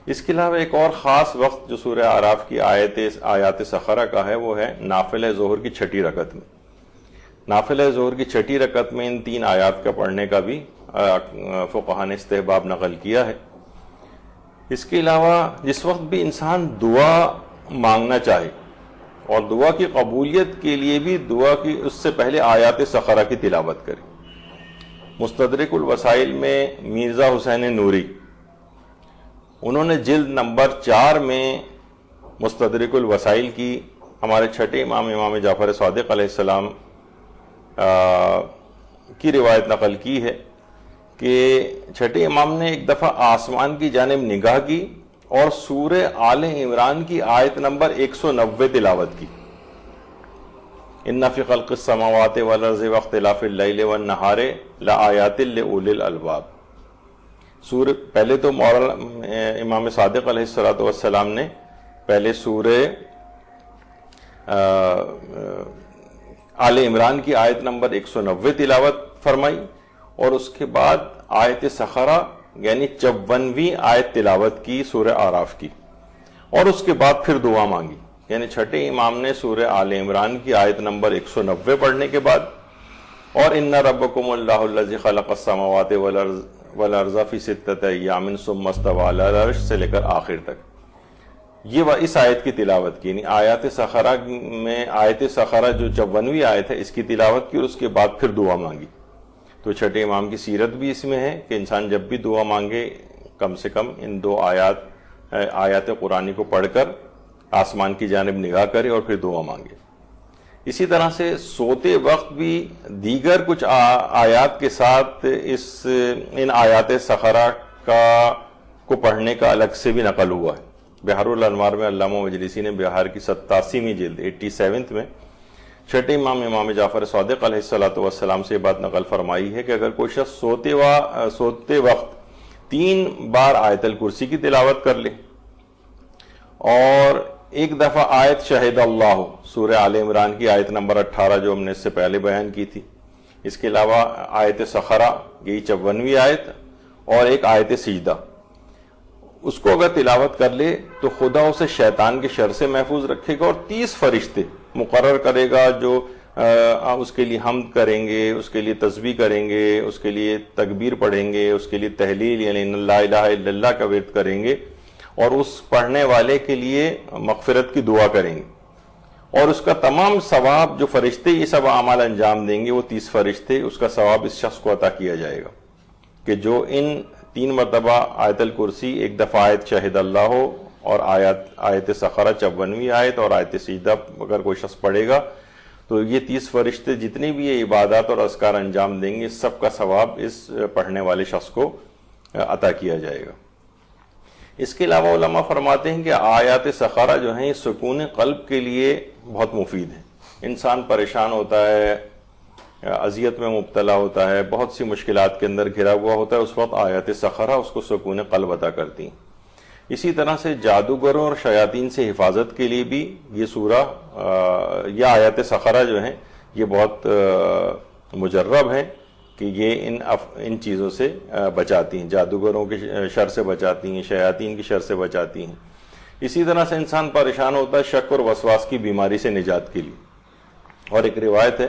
اس کے علاوہ ایک اور خاص وقت جو سورہ اعراف کی آیات سخرہ کا ہے وہ ہے نافلہ ظہر کی 6 رکعت میں. نافلہ ظہر کی 6 رکعت میں ان 3 آیات کا پڑھنے کا بھی فقہاء نے استحباب نقل کیا ہے. اس کے علاوہ جس وقت بھی انسان دعا مانگنا چاہے اور دعا کی قبولیت کے لیے بھی دعا کی اس سے پہلے آیات سخرہ کی تلاوت کرے. مستدرک الوسائل میں مرزا حسین نوری انہوں نے جلد نمبر 4 میں مستدرک الوسائل کی ہمارے چھٹے امام جعفر صادق علیہ السلام کی روایت نقل کی ہے کہ چھٹے امام نے ایک دفعہ آسمان کی جانب نگاہ کی اور سورہ آل عمران کی آیت نمبر 190 تلاوت کی. ان فی خلق السماوات والارض واختلاف اللیل والنہار لآیات لأولی الالباب. پہلے تو امام صادق علیہ السلام نے پہلے سورہ آل عمران کی آیت نمبر 190 تلاوت فرمائی اور اس کے بعد آیت سخرہ یعنی 54ویں آیت تلاوت کی سورہ اعراف کی، اور اس کے بعد پھر دعا مانگی. یعنی چھٹے امام نے سورہ آل عمران کی آیت نمبر 190 پڑھنے کے بعد اور ان ربکم اللہ الذی خلق السماوات والارض فی 6 ایام ثم استوی علی العرش سے لے کر آخر تک یہ اس آیت کی تلاوت کی. یعنی آیات سخرہ میں آیت سخرہ جو 54ویں آیت ہے اس کی تلاوت کی اور اس کے بعد پھر دعا مانگی. تو چھٹے امام کی سیرت بھی اس میں ہے کہ انسان جب بھی دعا مانگے کم سے کم ان 2 آیات قرآنی کو پڑھ کر آسمان کی جانب نگاہ کرے اور پھر دعا مانگے. اسی طرح سے سوتے وقت بھی دیگر کچھ آیات کے ساتھ ان آیات سخرہ کو پڑھنے کا الگ سے بھی نقل ہوا ہے. بحر الانوار میں علامہ مجلسی نے بہار کی 87ویں جلد 87 میں چھٹے امام جعفر صادق علیہ السلام سے یہ بات نقل فرمائی ہے کہ اگر کوئی شخص سوتے وقت 3 بار آیت الکرسی کی تلاوت کر لے، اور 1 دفعہ آیت شہد اللہ، سورہ آل عمران کی آیت نمبر 18 جو ہم نے اس سے پہلے بیان کی تھی۔ اس کے علاوہ آیت سخرہ، یہی 54ویں آیت، اور ایک آیت سجدہ، اس کو اگر تلاوت کر لے تو خدا اسے شیطان کے شر سے محفوظ رکھے گا، اور 30 فرشتے مقرر کرے گا جو اس کے لیے حمد کریں گے، اس کے لیے تسبیح کریں گے، اس کے لیے تکبیر پڑھیں گے، اس کے لیے تحلیل یعنی ان لا الہ الا اللہ کا ورد کریں گے، اور اس پڑھنے والے کے لیے مغفرت کی دعا کریں گے، اور اس کا تمام ثواب جو فرشتے یہ سب اعمال انجام دیں گے، وہ 30 فرشتے، اس کا ثواب اس شخص کو عطا کیا جائے گا کہ جو ان 3 مرتبہ آیت الکرسی، 1 دفعہ آیت شہد اللہ ہو، اور آیت سخرہ 54ویں آیت اور آیت سجدہ اگر کوئی شخص پڑھے گا تو یہ 30 فرشتے جتنی بھی یہ عبادات اور اذکار انجام دیں گے، سب کا ثواب اس پڑھنے والے شخص کو عطا کیا جائے گا۔ اس کے علاوہ علماء فرماتے ہیں کہ آیات سخرہ جو ہیں سکون قلب کے لیے بہت مفید ہیں۔ انسان پریشان ہوتا ہے، اذیت میں مبتلا ہوتا ہے، بہت سی مشکلات کے اندر گھرا ہوا ہوتا ہے، اس وقت آیات سخرہ اس کو سکون قلب عطا کرتی ہیں۔ اسی طرح سے جادوگروں اور شیاطین سے حفاظت کے لیے بھی یہ سورہ یا آیات سخرہ جو ہیں یہ بہت مجرب ہیں کہ یہ ان چیزوں سے بچاتی ہیں، جادوگروں کے شر سے بچاتی ہیں، شیاطین کی شر سے بچاتی ہیں۔ اسی طرح سے انسان پریشان ہوتا ہے شک اور وسواس کی بیماری سے نجات کے لیے، اور ایک روایت ہے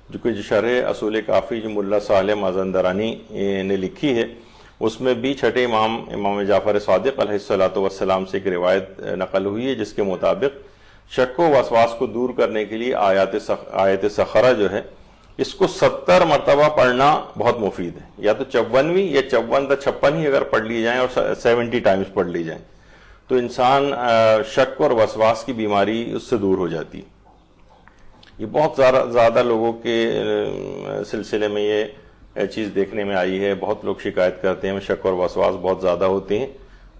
جو کہ شرح اصول کافی جو ملا صالح مازندرانی نے لکھی ہے، اس میں بھی چھٹے امام جعفر صادق علیہ السلام سے ایک روایت نقل ہوئی ہے جس کے مطابق شک و وسواس کو دور کرنے کے لیے آیت سخرہ جو ہے اس کو 70 مرتبہ پڑھنا بہت مفید ہے، یا تو 54ویں یا 56 ہی اگر پڑھ لی جائیں اور 70 ٹائمز پڑھ لی جائیں تو انسان شک اور وسواس کی بیماری اس سے دور ہو جاتی ہے۔ یہ بہت زیادہ لوگوں کے سلسلے میں یہ چیز دیکھنے میں آئی ہے، بہت لوگ شکایت کرتے ہیں شک اور وسواس بہت زیادہ ہوتے ہیں،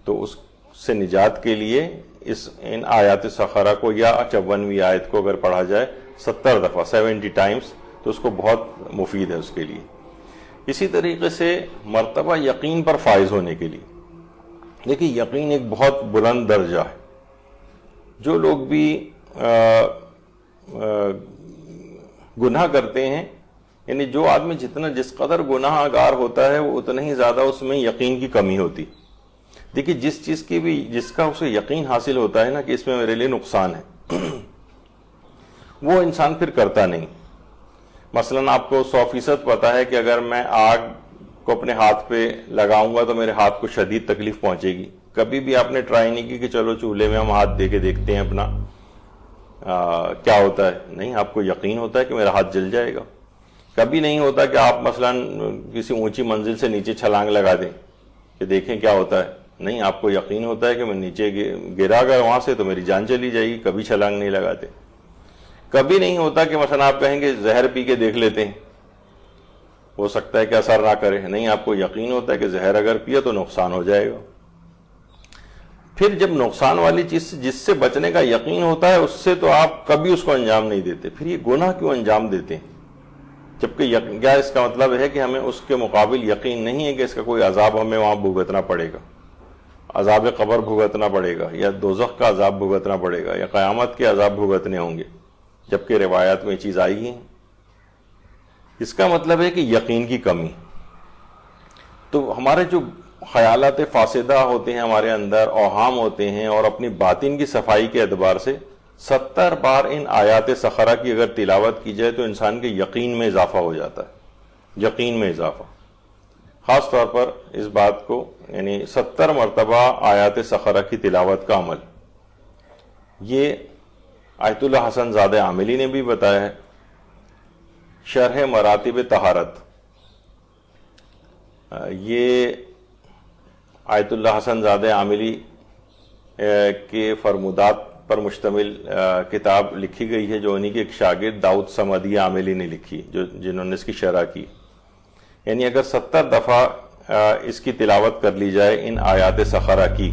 تو اس سے نجات کے لیے ان آیات سخرہ کو یا 54ویں آیت کو اگر پڑھا جائے 70 دفعہ 70 ٹائمز تو اس کو بہت مفید ہے اس کے لیے۔ اسی طریقے سے مرتبہ یقین پر فائز ہونے کے لیے، دیکھیے یقین ایک بہت بلند درجہ ہے۔ جو لوگ بھی گناہ کرتے ہیں، یعنی جو آدمی جس قدر گناہ گار ہوتا ہے وہ اتنا ہی زیادہ اس میں یقین کی کمی ہوتی۔ دیکھیے جس کا اسے یقین حاصل ہوتا ہے نا کہ اس میں میرے لیے نقصان ہے، وہ انسان پھر کرتا نہیں۔ مثلا آپ کو 100% پتا ہے کہ اگر میں آگ کو اپنے ہاتھ پہ لگاؤں گا تو میرے ہاتھ کو شدید تکلیف پہنچے گی، کبھی بھی آپ نے ٹرائی نہیں کی کہ چلو چولہے میں ہم ہاتھ دے کے دیکھتے ہیں اپنا کیا ہوتا ہے، نہیں، آپ کو یقین ہوتا ہے کہ میرا ہاتھ جل جائے گا۔ کبھی نہیں ہوتا کہ آپ مثلا کسی اونچی منزل سے نیچے چھلانگ لگا دیں کہ دیکھیں کیا ہوتا ہے، نہیں، آپ کو یقین ہوتا ہے کہ میں نیچے گرا اگر وہاں سے تو میری جان چلی جائے گی، کبھی چھلانگ نہیں لگاتے۔ کبھی نہیں ہوتا کہ مثلا آپ کہیں گے زہر پی کے دیکھ لیتے ہیں، ہو سکتا ہے کہ اثر نہ کرے، نہیں، آپ کو یقین ہوتا ہے کہ زہر اگر پیا تو نقصان ہو جائے گا۔ پھر جب نقصان والی چیز جس سے بچنے کا یقین ہوتا ہے اس سے تو آپ کبھی اس کو انجام نہیں دیتے، پھر یہ گناہ کیوں انجام دیتے ہیں؟ جبکہ کیا اس کا مطلب ہے کہ ہمیں اس کے مقابل یقین نہیں ہے کہ اس کا کوئی عذاب ہمیں وہاں بھگتنا پڑے گا، عذاب قبر بھگتنا پڑے گا، یا دوزخ کا عذاب بھگتنا پڑے گا، یا قیامت کے عذاب بھگتنے ہوں گے، جبکہ روایات میں یہ چیز آئی ہیں۔ اس کا مطلب ہے کہ یقین کی کمی۔ تو ہمارے جو خیالات فاسدہ ہوتے ہیں ہمارے اندر، اوہام ہوتے ہیں، اور اپنی باطن کی صفائی کے اعتبار سے 70 بار ان آیات سخرہ کی اگر تلاوت کی جائے تو انسان کے یقین میں اضافہ ہو جاتا ہے، یقین میں اضافہ۔ خاص طور پر اس بات کو یعنی 70 مرتبہ آیات سخرہ کی تلاوت کا عمل، یہ آیت اللہ حسن زادہ عاملی نے بھی بتایا ہے۔ شرح مراتب طہارت، یہ آیت اللہ حسن زادہ عاملی کے فرمودات پر مشتمل کتاب لکھی گئی ہے جو انہی کے ایک شاگرد داؤد صمدی عاملی نے لکھی، جنہوں نے اس کی شرح کی۔ یعنی اگر 70 دفعہ اس کی تلاوت کر لی جائے ان آیات سخرہ کی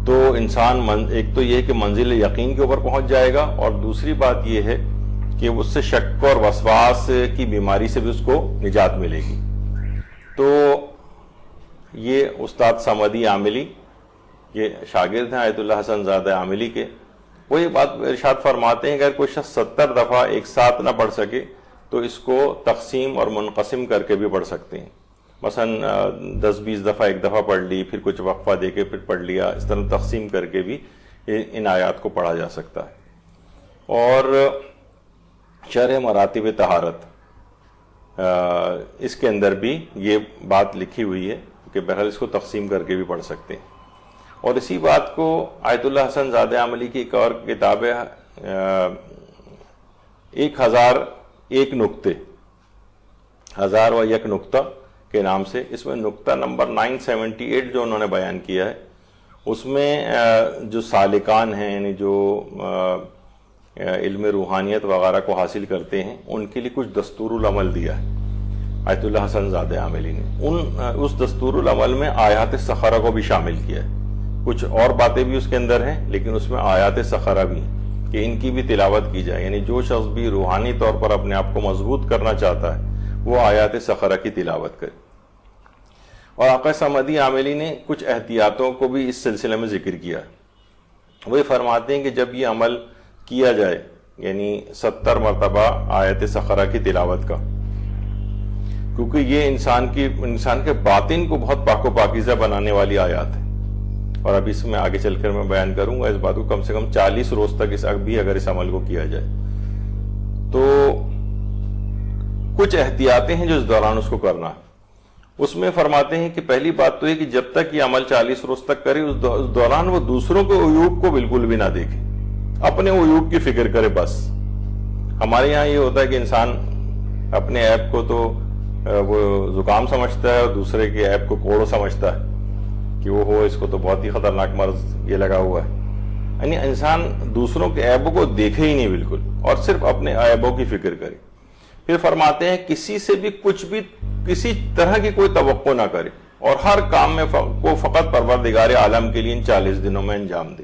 تو انسان ایک تو یہ کہ منزل یقین کے اوپر پہنچ جائے گا، اور دوسری بات یہ ہے کہ اس سے شک اور وسواس کی بیماری سے بھی اس کو نجات ملے گی۔ تو یہ استاد صمدی عاملی، یہ شاگرد ہیں آیت اللہ حسن زادہ عاملی کے، وہ یہ بات ارشاد فرماتے ہیں کہ اگر کوئی شخص 70 دفعہ ایک ساتھ نہ پڑھ سکے تو اس کو تقسیم اور منقسم کر کے بھی پڑھ سکتے ہیں. مثلا 10-20 دفعہ ایک دفعہ پڑھ لی، پھر کچھ وقفہ دے کے پھر پڑھ لیا، اس طرح تقسیم کر کے بھی ان آیات کو پڑھا جا سکتا ہے. اور شرح مراتب طہارت، اس کے اندر بھی یہ بات لکھی ہوئی ہے کہ بہرحال اس کو تقسیم کر کے بھی پڑھ سکتے ہیں. اور اسی بات کو آیت اللہ حسن زادہ عاملی کی ایک اور کتاب ہے 1001 نکتے، 1001 نکتہ کے نام سے، اس میں نکتہ نمبر 978 جو انہوں نے بیان کیا ہے، اس میں جو سالکان ہیں، یعنی جو علم روحانیت وغیرہ کو حاصل کرتے ہیں، ان کے لیے کچھ دستور العمل دیا ہے آیت اللہ حسن زادہ عاملی نے. اس دستور العمل میں آیات سخرہ کو بھی شامل کیا ہے. کچھ اور باتیں بھی اس کے اندر ہیں، لیکن اس میں آیات سخرہ بھی ہیں کہ ان کی بھی تلاوت کی جائے. یعنی جو شخص بھی روحانی طور پر اپنے آپ کو مضبوط کرنا چاہتا ہے وہ آیات سخرہ کی تلاوت کرے. اور آقا صمدی عاملی نے کچھ احتیاطوں کو بھی اس سلسلے میں ذکر کیا ہے. وہ فرماتے ہیں کہ جب یہ عمل کیا جائے، یعنی 70 مرتبہ آیت سخرہ کی تلاوت کا، کیونکہ یہ انسان کے باطن کو بہت پاک و پاکیزہ بنانے والی آیات ہے. اور اب اس میں آگے چل کر میں بیان کروں گا اس بات کو، کم سے کم 40 روز تک اگر اس عمل کو کیا جائے تو کچھ احتیاطیں ہیں جو اس دوران اس کو کرنا ہے. اس میں فرماتے ہیں کہ پہلی بات تو یہ کہ جب تک یہ عمل 40 روز تک کرے، اس دوران وہ دوسروں کے عیوب کو بالکل بھی نہ دیکھے، اپنے عیوب کی فکر کرے بس. ہمارے یہاں یہ ہوتا ہے کہ انسان اپنے عیب کو تو وہ زکام سمجھتا ہے اور دوسرے کے عیب کو کوڑو سمجھتا ہے کہ وہ اس کو تو بہت ہی خطرناک مرض یہ لگا ہوا ہے. یعنی انسان دوسروں کے عیبوں کو دیکھے ہی نہیں بالکل، اور صرف اپنے عیبوں کی فکر کرے. پھر فرماتے ہیں کسی سے بھی کچھ بھی کسی طرح کی کوئی توقع نہ کرے، اور ہر کام میں کو فقط پروردگار عالم کے لیے ان 40 دنوں میں انجام دے.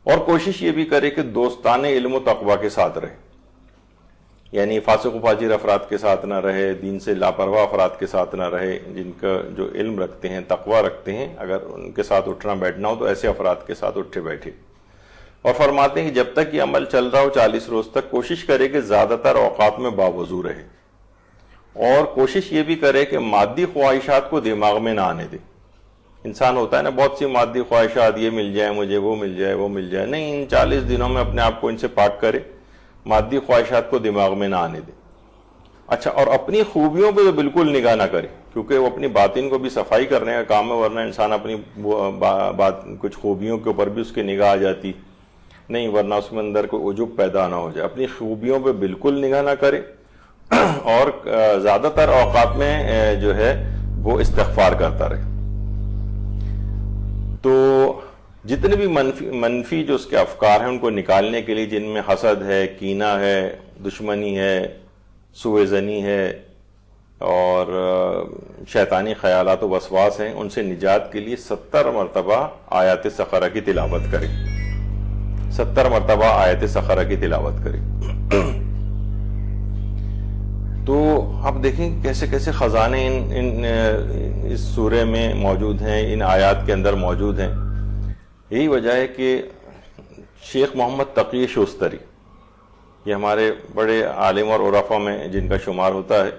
اور کوشش یہ بھی کرے کہ دوستانہ علم و تقوی کے ساتھ رہے، یعنی فاسق و فاجر افراد کے ساتھ نہ رہے، دین سے لاپرواہ افراد کے ساتھ نہ رہے. جن کا جو علم رکھتے ہیں، تقوی رکھتے ہیں، اگر ان کے ساتھ اٹھنا بیٹھنا ہو تو ایسے افراد کے ساتھ اٹھے بیٹھے. اور فرماتے ہیں کہ جب تک یہ عمل چل رہا ہو 40 روز تک، کوشش کرے کہ زیادہ تر اوقات میں باوضو رہے، اور کوشش یہ بھی کرے کہ مادی خواہشات کو دماغ میں نہ آنے دے. انسان ہوتا ہے نا بہت سی مادی خواہشات، یہ مل جائے مجھے، وہ مل جائے وہ مل جائے. نہیں، ان 40 دنوں میں اپنے آپ کو ان سے پاک کرے، مادی خواہشات کو دماغ میں نہ آنے دے. اچھا، اور اپنی خوبیوں پہ تو بالکل نگاہ نہ کرے، کیونکہ وہ اپنی باطن کو بھی صفائی کرنے کا کام ہے، ورنہ انسان اپنی کچھ خوبیوں کے اوپر بھی اس کی نگاہ آ جاتی نہیں، ورنہ اس میں اندر کوئی عجب پیدا نہ ہو جائے. اپنی خوبیوں پہ بالکل نگاہ نہ کرے، اور زیادہ تر اوقات میں جو ہے وہ استغفار کرتا رہے. تو جتنے بھی منفی جو اس کے افکار ہیں ان کو نکالنے کے لیے، جن میں حسد ہے، کینہ ہے، دشمنی ہے، سوء ظنی ہے، اور شیطانی خیالات و وسواس ہیں، ان سے نجات کے لیے 70 مرتبہ آیات سخرہ کی تلاوت کرے. 70 مرتبہ آیات سخرہ کی تلاوت کرے. تو آپ دیکھیں کیسے کیسے خزانے اس سورہ میں موجود ہیں، ان آیات کے اندر موجود ہیں. یہی وجہ ہے کہ شیخ محمد تقی شوستری، یہ ہمارے بڑے عالم اور عرفا میں جن کا شمار ہوتا ہے،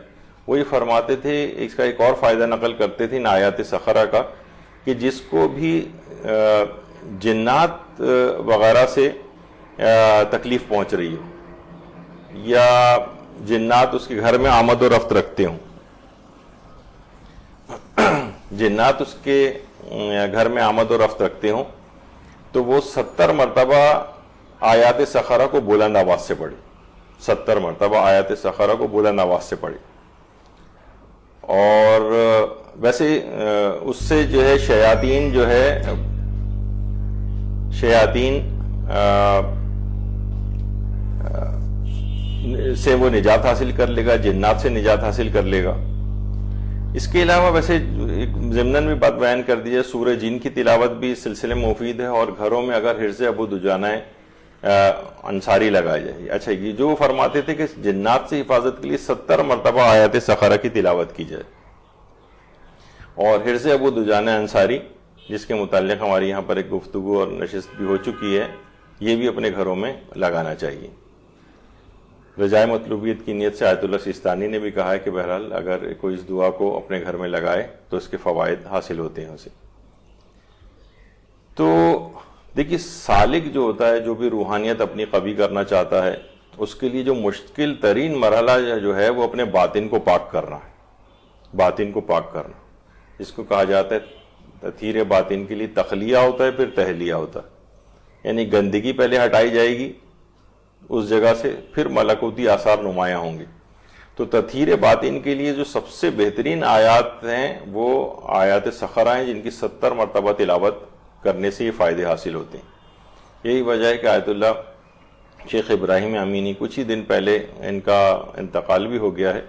وہی فرماتے تھے، اس کا ایک اور فائدہ نقل کرتے تھے ان آیات سخرہ کا، کہ جس کو بھی جنات وغیرہ سے تکلیف پہنچ رہی ہو، یا جنات اس کے گھر میں آمد و رفت رکھتے ہوں، جنات اس کے گھر میں آمد و رفت رکھتے ہوں، تو وہ 70 مرتبہ آیات سخرہ کو بلند آواز سے پڑھے. 70 مرتبہ آیات سخرہ کو بلند آواز سے پڑھے. اور ویسے اس سے جو ہے شیاطین سے وہ نجات حاصل کر لے گا، جنات سے نجات حاصل کر لے گا. اس کے علاوہ ویسے ضمناً بھی بات بیان کر دی جائے، سورہ جن کی تلاوت بھی اس سلسلے میں مفید ہے، اور گھروں میں اگر حرز ابو دجانہ انصاری لگائی جائے. اچھا، یہ جو فرماتے تھے کہ جنات سے حفاظت کے لیے 70 مرتبہ آیات سخرہ کی تلاوت کی جائے. اور حرز ابو دجانہ انصاری جس کے متعلق ہماری یہاں پر ایک گفتگو اور نشست بھی ہو چکی ہے، یہ بھی اپنے گھروں میں لگانا چاہیے۔ رجائے مطلوبیت کی نیت سے آیت اللہ سیستانی نے بھی کہا ہے کہ بہرحال اگر کوئی اس دعا کو اپنے گھر میں لگائے تو اس کے فوائد حاصل ہوتے ہیں اسے۔ تو دیکھیے سالک جو ہوتا ہے، جو بھی روحانیت اپنی قوی کرنا چاہتا ہے، اس کے لیے جو مشکل ترین مرحلہ جو ہے وہ اپنے باطن کو پاک کرنا ہے، باطن کو پاک کرنا، جس کو کہا جاتا ہے تطہیر باطن کے لیے تخلیہ ہوتا ہے، پھر تہلیہ ہوتا ہے، یعنی گندگی پہلے ہٹائی جائے گی اس جگہ سے، پھر ملکوتی آثار نمایاں ہوں گے۔ تو تطہیر باطن کے لیے جو سب سے بہترین آیات ہیں وہ آیات سخرہ ہیں، جن کی 70 مرتبہ تلاوت کرنے سے یہ فائدے حاصل ہوتے ہیں۔ یہی وجہ ہے کہ آیت اللہ شیخ ابراہیم امینی کچھ ہی دن پہلے ان کا انتقال بھی ہو گیا ہے،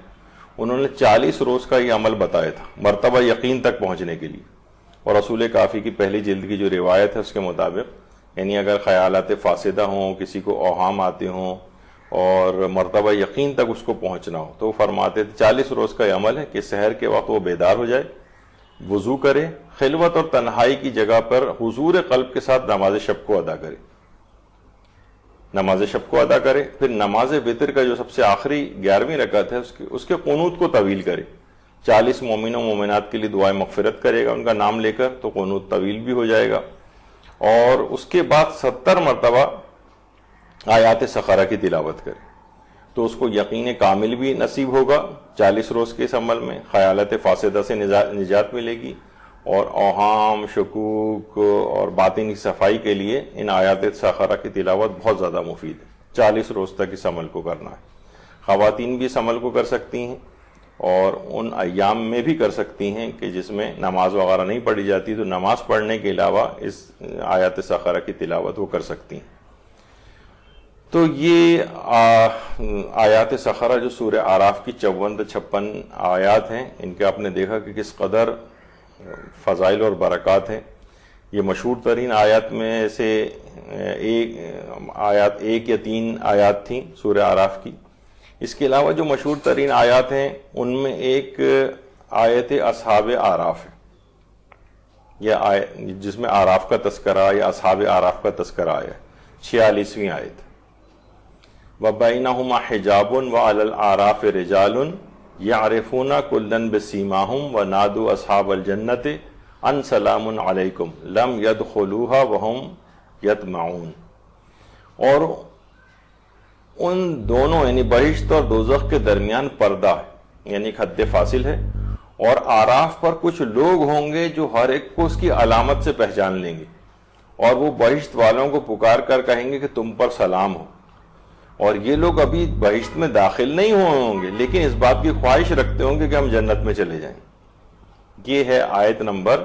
انہوں نے 40 روز کا یہ عمل بتایا تھا مرتبہ یقین تک پہنچنے کے لیے، اور رسول کافی کی پہلی جلد کی جو روایت ہے اس کے مطابق، یعنی اگر خیالات فاسدہ ہوں، کسی کو اوہام آتے ہوں اور مرتبہ یقین تک اس کو پہنچنا ہو، تو وہ فرماتے تھے 40 روز کا یہ عمل ہے کہ سحر کے وقت وہ بیدار ہو جائے، وضو کرے، خلوت اور تنہائی کی جگہ پر حضور قلب کے ساتھ نماز شب کو ادا کرے، نماز شب کو ادا کرے، پھر نماز وتر کا جو سب سے آخری 11ویں رکعت ہے اس کے قنوت کو طویل کرے، 40 مومنوں مومنات کے لیے دعائیں مغفرت کرے گا ان کا نام لے کر، تو قنوت طویل بھی ہو جائے گا، اور اس کے بعد 70 مرتبہ آیات سخرہ کی تلاوت کرے، تو اس کو یقین کامل بھی نصیب ہوگا 40 روز کے اس عمل میں، خیالات فاسدہ سے نجات ملے گی، اور اوہام، شکوک اور باطن کی صفائی کے لیے ان آیات سخرہ کی تلاوت بہت زیادہ مفید ہے۔ 40 روز تک اس عمل کو کرنا ہے۔ خواتین بھی اس عمل کو کر سکتی ہیں، اور ان ایام میں بھی کر سکتی ہیں کہ جس میں نماز وغیرہ نہیں پڑھی جاتی، تو نماز پڑھنے کے علاوہ اس آیات سخرہ کی تلاوت وہ کر سکتی ہیں۔ تو یہ آیات سخرہ جو سورہ اعراف کی 54 سے 56 آیات ہیں، ان کے آپ نے دیکھا کہ کس قدر فضائل اور برکات ہیں۔ یہ مشہور ترین آیات میں سے ایک یا 3 آیات تھیں سورہ اعراف کی۔ اس کے علاوہ جو مشہور ترین آیات ہیں ان میں ایک آیت اصحاب اعراف ہے، جس میں اعراف کا تذکرہ یا اصحاب اعراف کا تذکرہ آیا ہے، 46ویں آیت۔ وَبَيْنَهُمَا حِجَابٌ وَعَلَى الْأَعْرَافِ رِجَالٌ يَعْرِفُونَ كُلًّا بِسِيمَاهُمْ وَنَادُوا أَصْحَابَ الْجَنَّةِ أَنْ سَلَامٌ عَلَيْكُمْ لَمْ يَدْخُلُوهَا وَهُمْ يَطْمَعُونَ، اور ان دونوں یعنی بہشت اور دوزخ کے درمیان پردہ ہے، یعنی ایک حد فاصل ہے، اور آراف پر کچھ لوگ ہوں گے جو ہر ایک کو اس کی علامت سے پہچان لیں گے، اور وہ بہشت والوں کو پکار کر کہیں گے کہ تم پر سلام ہو، اور یہ لوگ ابھی بہشت میں داخل نہیں ہوئے ہوں گے لیکن اس بات کی خواہش رکھتے ہوں گے کہ ہم جنت میں چلے جائیں۔ یہ ہے آیت نمبر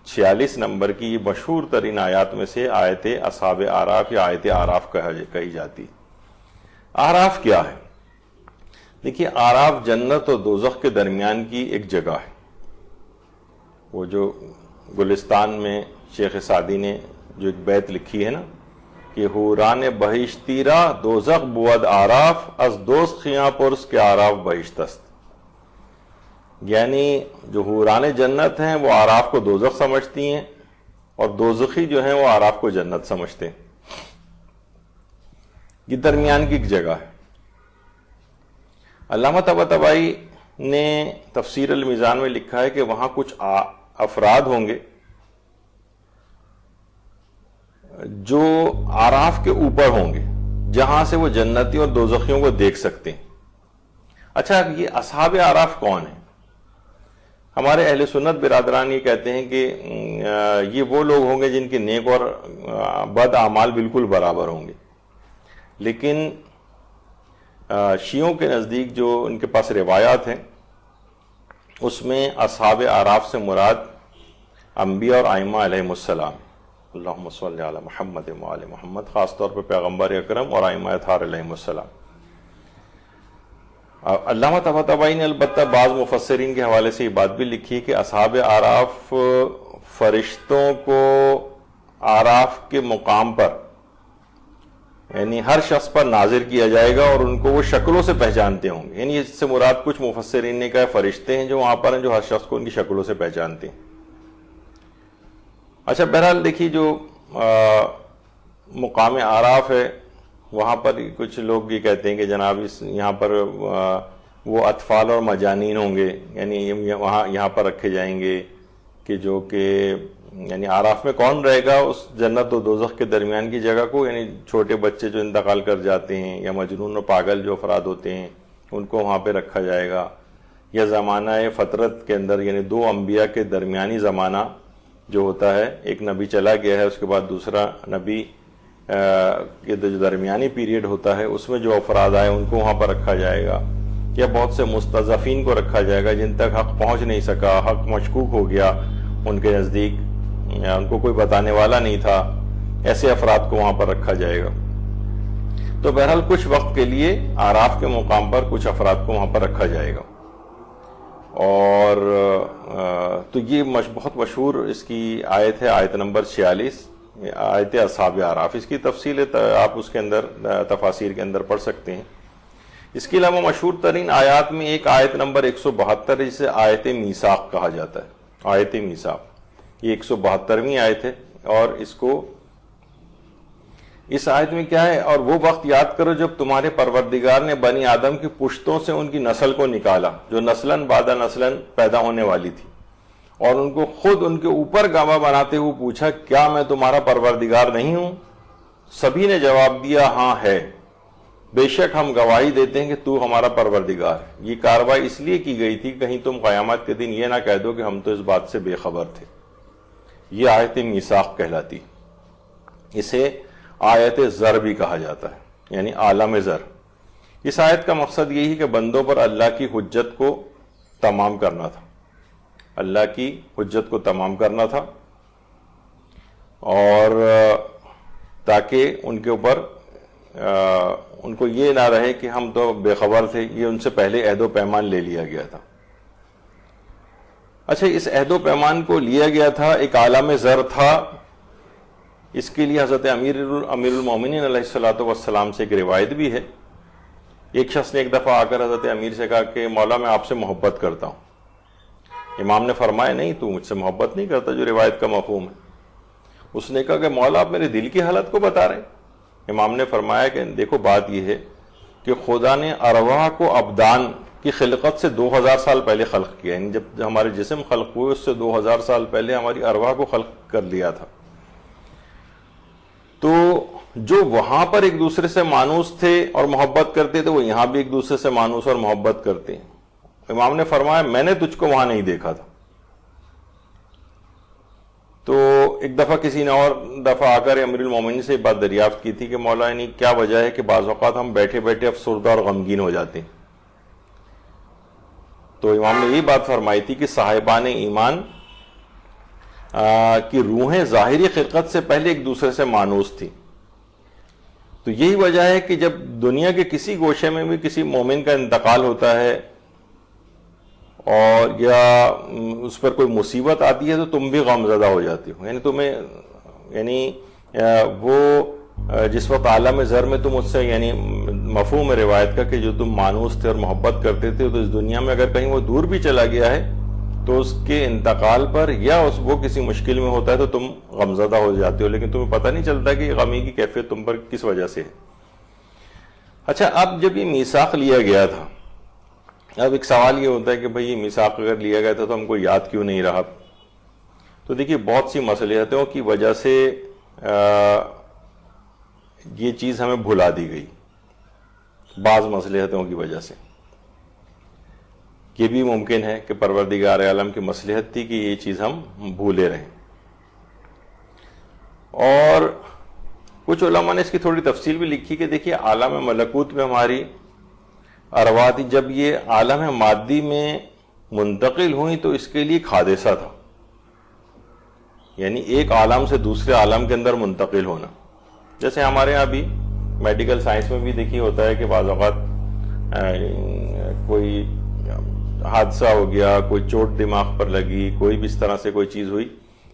46 نمبر کی یہ مشہور ترین آیات میں سے آیت اصحاب اعراف یا آیت اعراف کہی جاتی۔ اعراف کیا ہے؟ دیکھیے اعراف جنت اور دوزخ کے درمیان کی ایک جگہ ہے، وہ جو گلستان میں شیخ سعدی نے جو ایک بیت لکھی ہے نا کہ حوران بہشتیرا دوزخ بود اعراف از دوزخیاں پرس کے اعراف بہشت است، یعنی جو حوران جنت ہیں وہ اعراف کو دوزخ سمجھتی ہیں، اور دوزخی جو ہیں وہ اعراف کو جنت سمجھتے ہیں۔ یہ درمیان کی ایک جگہ ہے۔ علامہ طباطبائی نے تفسیر المیزان میں لکھا ہے کہ وہاں کچھ افراد ہوں گے جو اعراف کے اوپر ہوں گے، جہاں سے وہ جنتی اور دوزخیوں کو دیکھ سکتے ہیں۔ اچھا، یہ اصحاب اعراف کون ہیں؟ ہمارے اہل سنت برادران یہ کہتے ہیں کہ یہ وہ لوگ ہوں گے جن کے نیک اور بد اعمال بالکل برابر ہوں گے، لیکن شیعوں کے نزدیک جو ان کے پاس روایات ہیں اس میں اصحاب اعراف سے مراد انبیاء اور ائمہ علیہم السلام، اللہم صلی علی محمد وآل محمد، خاص طور پر پیغمبر اکرم اور ائمہ اطہار علیہم السلام۔ علامہ طباطبائی نے البتہ بعض مفسرین کے حوالے سے یہ بات بھی لکھی کہ اصحاب اعراف فرشتوں کو اعراف کے مقام پر یعنی ہر شخص پر نازل کیا جائے گا اور ان کو وہ شکلوں سے پہچانتے ہوں گے. یعنی اس سے مراد کچھ مفسرین نے کہا فرشتے ہیں جو وہاں پر ہیں جو ہر شخص کو ان کی شکلوں سے پہچانتے ہیں. اچھا بہرحال دیکھیے جو مقام اعراف ہے وہاں پر کچھ لوگ یہ کہتے ہیں کہ جناب یہاں پر وہ اطفال اور مجانین ہوں گے، یعنی یہاں پر رکھے جائیں گے کہ جو کہ یعنی اعراف میں کون رہے گا اس جنت و دوزخ کے درمیان کی جگہ کو، یعنی چھوٹے بچے جو انتقال کر جاتے ہیں یا مجنون و پاگل جو افراد ہوتے ہیں ان کو وہاں پہ رکھا جائے گا، یا زمانہ فطرت کے اندر یعنی دو انبیاء کے درمیانی زمانہ جو ہوتا ہے، ایک نبی چلا گیا ہے اس کے بعد دوسرا نبی کے جو درمیانی پیریڈ ہوتا ہے اس میں جو افراد آئے ان کو وہاں پر رکھا جائے گا، یا بہت سے مستضعفین کو رکھا جائے گا جن تک حق پہنچ نہیں سکا، حق مشکوک ہو گیا ان کے نزدیک، ان کو کوئی بتانے والا نہیں تھا، ایسے افراد کو وہاں پر رکھا جائے گا. تو بہرحال کچھ وقت کے لیے اعراف کے مقام پر کچھ افراد کو وہاں پر رکھا جائے گا. اور تو یہ بہت مشہور اس کی آیت ہے، آیت نمبر 46، آیت اصحاب اعراف. اس کی تفصیل آپ اس کے اندر تفاسیر کے اندر پڑھ سکتے ہیں. اس کے علاوہ مشہور ترین آیات میں ایک آیت نمبر 172 جسے آیت میثاق کہا جاتا ہے. آیت میثاق یہ 172ویں آیت ہے، اور اس آیت میں کیا ہے، اور وہ وقت یاد کرو جب تمہارے پروردگار نے بنی آدم کی پشتوں سے ان کی نسل کو نکالا جو نسلاً بعد نسلاً پیدا ہونے والی تھی، اور ان کو خود ان کے اوپر گواہ بناتے ہوئے پوچھا کیا میں تمہارا پروردگار نہیں ہوں؟ سبھی نے جواب دیا ہاں ہے، بے شک ہم گواہی دیتے ہیں کہ تو ہمارا پروردگار ہے. یہ کارروائی اس لیے کی گئی تھی کہیں تم قیامت کے دن یہ نہ کہہ دو کہ ہم تو اس بات سے بے خبر تھے. یہ آیت میثاق کہلاتی. اسے آیت زر بھی کہا جاتا ہے، یعنی عالم زر. اس آیت کا مقصد یہی کہ بندوں پر اللہ کی حجت کو تمام کرنا تھا، اللہ کی حجت کو تمام کرنا تھا، اور تاکہ ان کے اوپر ان کو یہ نہ رہے کہ ہم تو بے خبر تھے، یہ ان سے پہلے عہد و پیمان لے لیا گیا تھا. اچھا اس عہد و پیمان کو لیا گیا تھا، ایک عالم زر تھا. اس کے لیے حضرت امیر المومنین علیہ الصلوۃ والسلام سے ایک روایت بھی ہے. ایک شخص نے ایک دفعہ آ کر حضرت امیر سے کہا کہ مولا میں آپ سے محبت کرتا ہوں. امام نے فرمایا نہیں تو مجھ سے محبت نہیں کرتا، جو روایت کا مفہوم ہے. اس نے کہا کہ مولا آپ میرے دل کی حالت کو بتا رہے ہیں. امام نے فرمایا کہ دیکھو بات یہ ہے کہ خدا نے ارواح کو ابدان کی خلقت سے 2000 سال پہلے خلق کیا، یعنی جب ہمارے جسم خلق ہوئے اس سے 2000 سال پہلے ہماری ارواح کو خلق کر لیا تھا. تو جو وہاں پر ایک دوسرے سے مانوس تھے اور محبت کرتے تھے وہ یہاں بھی ایک دوسرے سے مانوس اور محبت کرتے ہیں. امام نے فرمایا میں نے تجھ کو وہاں نہیں دیکھا تھا. تو ایک دفعہ کسی نے اور دفعہ آ کر امیر المومنین سے بات دریافت کی تھی کہ مولا یعنی کیا وجہ ہے کہ بعض اوقات ہم بیٹھے بیٹھے افسردہ اور غمگین ہو جاتے ہیں. تو امام نے یہی بات فرمائی تھی کہ صاحبان ایمان کی روحیں ظاہری خلقت سے پہلے ایک دوسرے سے مانوس تھی. تو یہی وجہ ہے کہ جب دنیا کے کسی گوشے میں بھی کسی مومن کا انتقال ہوتا ہے اور یا اس پر کوئی مصیبت آتی ہے تو تم بھی غم زدہ ہو جاتی ہو. یعنی تمہیں یعنی وہ جس وقت عالم زر میں تم اس سے یعنی مفہوم روایت کا کہ جو تم مانوس تھے اور محبت کرتے تھے تو اس دنیا میں اگر کہیں وہ دور بھی چلا گیا ہے تو اس کے انتقال پر یا وہ کسی مشکل میں ہوتا ہے تو تم غمزدہ ہو جاتے ہو، لیکن تمہیں پتہ نہیں چلتا کہ غمی کی کیفیت تم پر کس وجہ سے ہے. اچھا اب جب یہ میثاق لیا گیا تھا، اب ایک سوال یہ ہوتا ہے کہ بھئی یہ میثاق اگر لیا گیا تھا تو ہم کو یاد کیوں نہیں رہا؟ تو دیکھیے بہت سی مصلحتوں کی وجہ سے یہ چیز ہمیں بھلا دی گئی. بعض مصلحتوں کی وجہ سے یہ بھی ممکن ہے کہ پروردگار عالم کی مصلحت تھی کہ یہ چیز ہم بھولے رہیں. اور کچھ علماء نے اس کی تھوڑی تفصیل بھی لکھی کہ دیکھیے عالم ملکوت میں ہماری ارواح تھی، جب یہ عالم مادی میں منتقل ہوئی تو اس کے لیے ایک حادثہ تھا، یعنی ایک عالم سے دوسرے عالم کے اندر منتقل ہونا. جیسے ہمارے ہاں بھی میڈیکل سائنس میں بھی دیکھیے ہوتا ہے کہ بعض اوقات کوئی حادثہ ہو گیا، کوئی چوٹ دماغ پر لگی، کوئی بھی اس طرح سے کوئی چیز ہوئی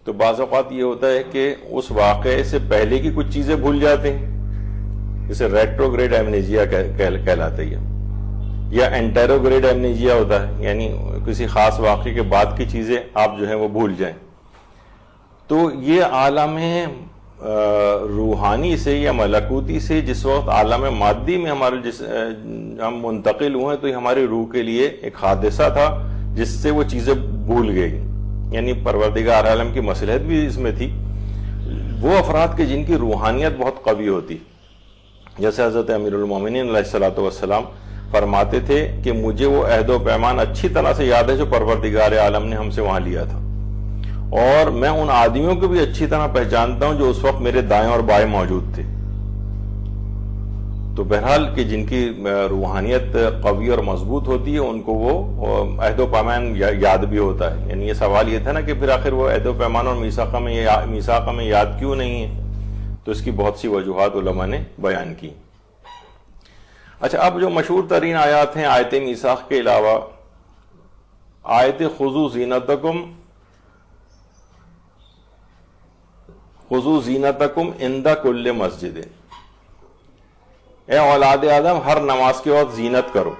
تو بعض اوقات یہ ہوتا ہے کہ اس واقعے سے پہلے کی کچھ چیزیں بھول جاتے ہیں جسے ریٹروگریڈ ایمنیجیا کہلاتے ہیں، یا انٹیروگریڈ ایمنیجیا ہوتا ہے، یعنی کسی خاص واقعے کے بعد کی چیزیں آپ جو ہیں وہ بھول جائیں. تو یہ عالم روحانی سے یا ملکوتی سے جس وقت عالم مادی میں ہم منتقل ہوئے تو یہ ہماری روح کے لیے ایک حادثہ تھا جس سے وہ چیزیں بھول گئی. یعنی پروردگار عالم کی مصلحت بھی اس میں تھی. وہ افراد کے جن کی روحانیت بہت قوی ہوتی، جیسے حضرت امیر المومنین علیہ الصلوۃ والسلام فرماتے تھے کہ مجھے وہ عہد و پیمان اچھی طرح سے یاد ہے جو پروردگار عالم نے ہم سے وہاں لیا تھا، اور میں ان آدمیوں کو بھی اچھی طرح پہچانتا ہوں جو اس وقت میرے دائیں اور بائیں موجود تھے. تو بہرحال کہ جن کی روحانیت قوی اور مضبوط ہوتی ہے ان کو وہ عہد و پیمان یاد بھی ہوتا ہے. یعنی یہ سوال یہ تھا نا کہ پھر آخر وہ عہد و پیمان اور میثاق میں یاد کیوں نہیں ہے؟ تو اس کی بہت سی وجوہات علماء نے بیان کی. اچھا، اب جو مشہور ترین آیات ہیں آیت میثاق کے علاوہ آیت خذوا زینتکم عند کل مسجد. اے اولاد آدم، ہر نماز کے وقت زینت کرو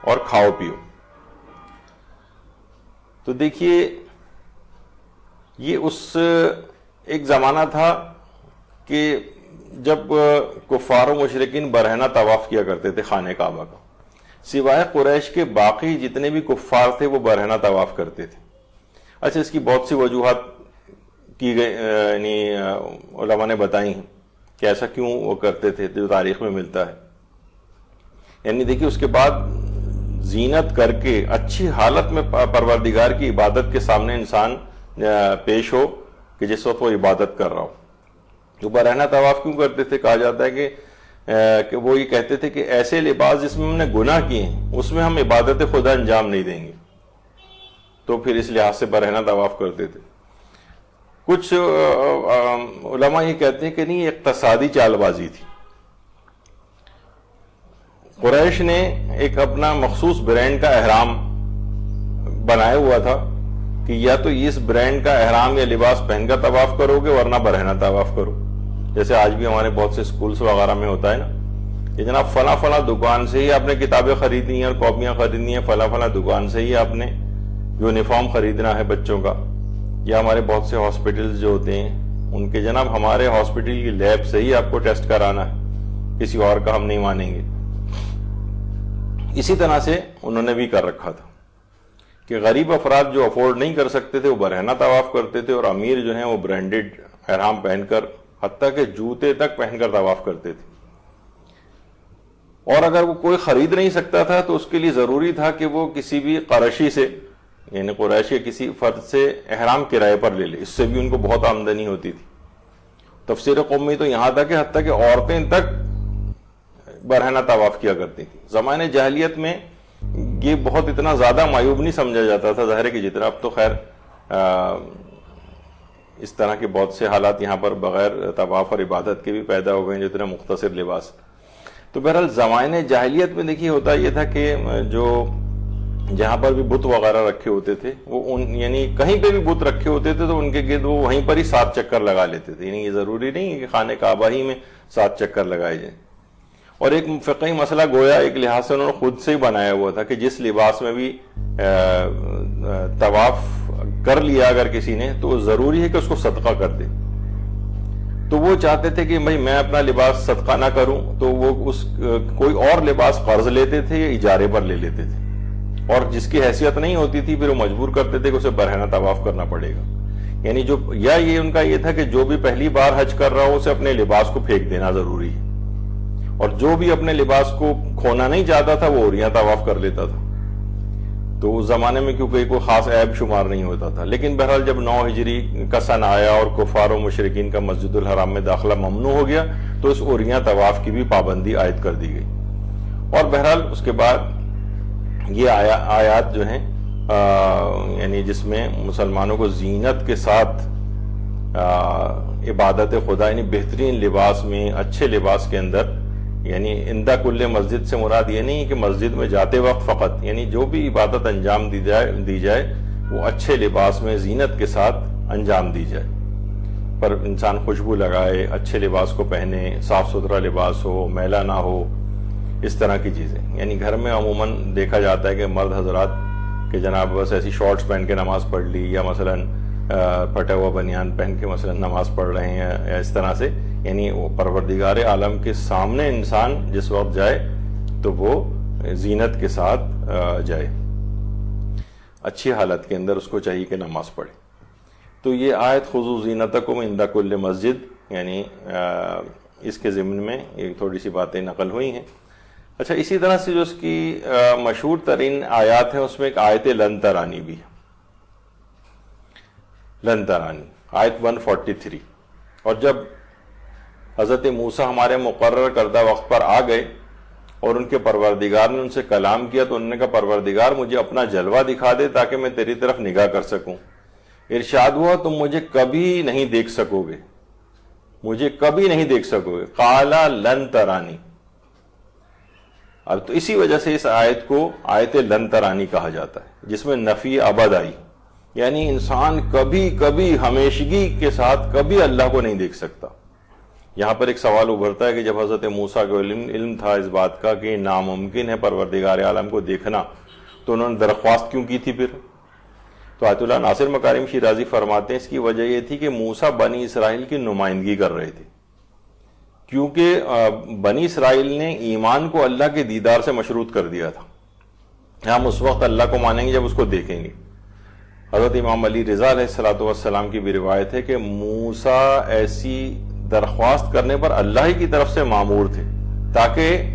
اور کھاؤ پیو. تو دیکھیے یہ ایک زمانہ تھا کہ جب کفار و مشرکین برہنہ طواف کیا کرتے تھے خانہ کعبہ کا. سوائے قریش کے باقی جتنے بھی کفار تھے وہ برہنہ طواف کرتے تھے. اچھا، اس کی بہت سی وجوہات کی گئی، یعنی علماء نے بتائی ہیں کہ ایسا کیوں وہ کرتے تھے جو تاریخ میں ملتا ہے. یعنی دیکھیے اس کے بعد زینت کر کے اچھی حالت میں پروردگار کی عبادت کے سامنے انسان پیش ہو کہ جس وقت وہ عبادت کر رہا ہو. تو برہنہ طواف کیوں کرتے تھے؟ کہا جاتا ہے کہ وہ یہ کہتے تھے کہ ایسے لباس جس میں ہم نے گناہ کیے ہیں اس میں ہم عبادت خدا انجام نہیں دیں گے. تو پھر اس لحاظ سے برہنہ طواف کرتے تھے. کچھ علماء یہ کہتے ہیں کہ نہیں، اقتصادی چال بازی تھی. قریش نے ایک اپنا مخصوص برانڈ کا احرام بنایا ہوا تھا کہ یا تو اس برانڈ کا احرام یا لباس پہن کر طواف کرو گے ورنہ برہنہ طواف کرو. جیسے آج بھی ہمارے بہت سے سکولز وغیرہ میں ہوتا ہے نا کہ جناب فلاں فلاں دکان سے ہی آپ نے کتابیں خریدنی ہیں اور کاپیاں خریدنی ہیں، فلاں فلاں دکان سے ہی آپ نے یونیفارم خریدنا ہے بچوں کا. یا ہمارے بہت سے ہاسپٹلز جو ہوتے ہیں ان کے جناب ہمارے ہاسپٹل کی لیب سے ہی آپ کو ٹیسٹ کرانا ہے، کسی اور کا ہم نہیں مانیں گے. اسی طرح سے انہوں نے بھی کر رکھا تھا کہ غریب افراد جو افورڈ نہیں کر سکتے تھے وہ برہنہ طواف کرتے تھے، اور امیر جو ہیں وہ برانڈڈ احرام پہن کر، حتیٰ کہ جوتے تک پہن کر طواف کرتے تھے. اور اگر وہ کوئی خرید نہیں سکتا تھا تو اس کے لیے ضروری تھا کہ وہ کسی بھی قرشی سے، یعنی قریش کے کسی فرد سے احرام کرائے پر لے لے. اس سے بھی ان کو بہت آمدنی ہوتی تھی. تفسیر قومی تو یہاں تک کہ حتیٰ کہ عورتیں تک برہنہ طواف کیا کرتی تھی. زمانے جاہلیت میں یہ بہت اتنا زیادہ معیوب نہیں سمجھا جاتا تھا. ظاہر ہے کہ جتنا اب تو خیر اس طرح کے بہت سے حالات یہاں پر بغیر طواف اور عبادت کے بھی پیدا ہو گئے جتنا مختصر لباس. تو بہرحال زمانے جاہلیت میں دیکھیے ہوتا یہ تھا کہ جو جہاں پر بھی بت وغیرہ رکھے ہوتے تھے وہ یعنی کہیں پہ بھی بت رکھے ہوتے تھے تو ان کے گرد وہ وہیں پر ہی 7 چکر لگا لیتے تھے. یعنی یہ ضروری نہیں ہے کہ خانہ کعبہ ہی میں 7 چکر لگائے جائیں. اور ایک فقہی مسئلہ گویا ایک لحاظ سے انہوں نے خود سے ہی بنایا ہوا تھا کہ جس لباس میں بھی طواف کر لیا اگر کسی نے تو ضروری ہے کہ اس کو صدقہ کر دے. تو وہ چاہتے تھے کہ بھائی میں اپنا لباس صدقہ نہ کروں تو وہ کوئی اور لباس قرض لیتے تھے یا اجارے پر لے لیتے تھے، اور جس کی حیثیت نہیں ہوتی تھی پھر وہ مجبور کرتے تھے کہ اسے برہنہ طواف کرنا پڑے گا. یعنی یا یہ ان کا یہ تھا کہ جو بھی پہلی بار حج کر رہا ہو اسے اپنے لباس کو پھینک دینا ضروری ہے، اور جو بھی اپنے لباس کو کھونا نہیں چاہتا تھا وہ عریاں طواف کر لیتا تھا. تو اس زمانے میں کیونکہ کوئی خاص عیب شمار نہیں ہوتا تھا. لیکن بہرحال جب 9 ہجری کا سن آیا اور کفار و مشرکین کا مسجد الحرام میں داخلہ ممنوع ہو گیا تو اس عریاں طواف کی بھی پابندی عائد کر دی گئی. اور بہرحال اس کے بعد یہ آیات جو ہیں یعنی جس میں مسلمانوں کو زینت کے ساتھ عبادت خدا یعنی بہترین لباس میں اچھے لباس کے اندر، یعنی عند کل مسجد سے مراد یہ نہیں کہ مسجد میں جاتے وقت فقط، یعنی جو بھی عبادت انجام دی جائے وہ اچھے لباس میں زینت کے ساتھ انجام دی جائے. پر انسان خوشبو لگائے، اچھے لباس کو پہنے، صاف ستھرا لباس ہو، میلا نہ ہو، اس طرح کی چیزیں. یعنی گھر میں عموماً دیکھا جاتا ہے کہ مرد حضرات کہ جناب بس ایسی شارٹس پہن کے نماز پڑھ لی، یا مثلاً پھٹا ہوا بنیان پہن کے مثلاً نماز پڑھ رہے ہیں یا اس طرح سے. یعنی وہ پروردگار عالم کے سامنے انسان جس وقت جائے تو وہ زینت کے ساتھ جائے، اچھی حالت کے اندر اس کو چاہیے کہ نماز پڑھے. تو یہ آیت خذوا زینتکم عند کل مسجد، یعنی اس کے ضمن میں ایک تھوڑی سی باتیں نقل ہوئی ہیں. اچھا، اسی طرح سے جو اس کی مشہور ترین آیات ہیں اس میں ایک آیت لن ترانی بھی ہے. لن ترانی آیت 143. اور جب حضرت موسیٰ ہمارے مقرر کردہ وقت پر آ گئے اور ان کے پروردگار نے ان سے کلام کیا تو انہوں نے کہا پروردگار مجھے اپنا جلوہ دکھا دے تاکہ میں تیری طرف نگاہ کر سکوں. ارشاد ہوا تم مجھے کبھی نہیں دیکھ سکو گے، مجھے کبھی نہیں دیکھ سکو گے. قالا لن ترانی. اب تو اسی وجہ سے اس آیت کو آیت لن ترانی کہا جاتا ہے، جس میں نفی ابد آئی، یعنی انسان کبھی کبھی ہمیشگی کے ساتھ کبھی اللہ کو نہیں دیکھ سکتا. یہاں پر ایک سوال ابھرتا ہے کہ جب حضرت موسیٰ کو علم تھا اس بات کا کہ ناممکن ہے پروردگار عالم کو دیکھنا، تو انہوں نے درخواست کیوں کی تھی پھر؟ تو آیت اللہ ناصر مکارم شیرازی فرماتے ہیں اس کی وجہ یہ تھی کہ موسیٰ بنی اسرائیل کی نمائندگی کر رہے تھے، کیونکہ بنی اسرائیل نے ایمان کو اللہ کے دیدار سے مشروط کر دیا تھا. ہم اس وقت اللہ کو مانیں گے جب اس کو دیکھیں گے. حضرت امام علی رضا علیہ الصلوۃ والسلام کی بھی روایت ہے کہ موسیٰ ایسی درخواست کرنے پر اللہ ہی کی طرف سے مامور تھے تاکہ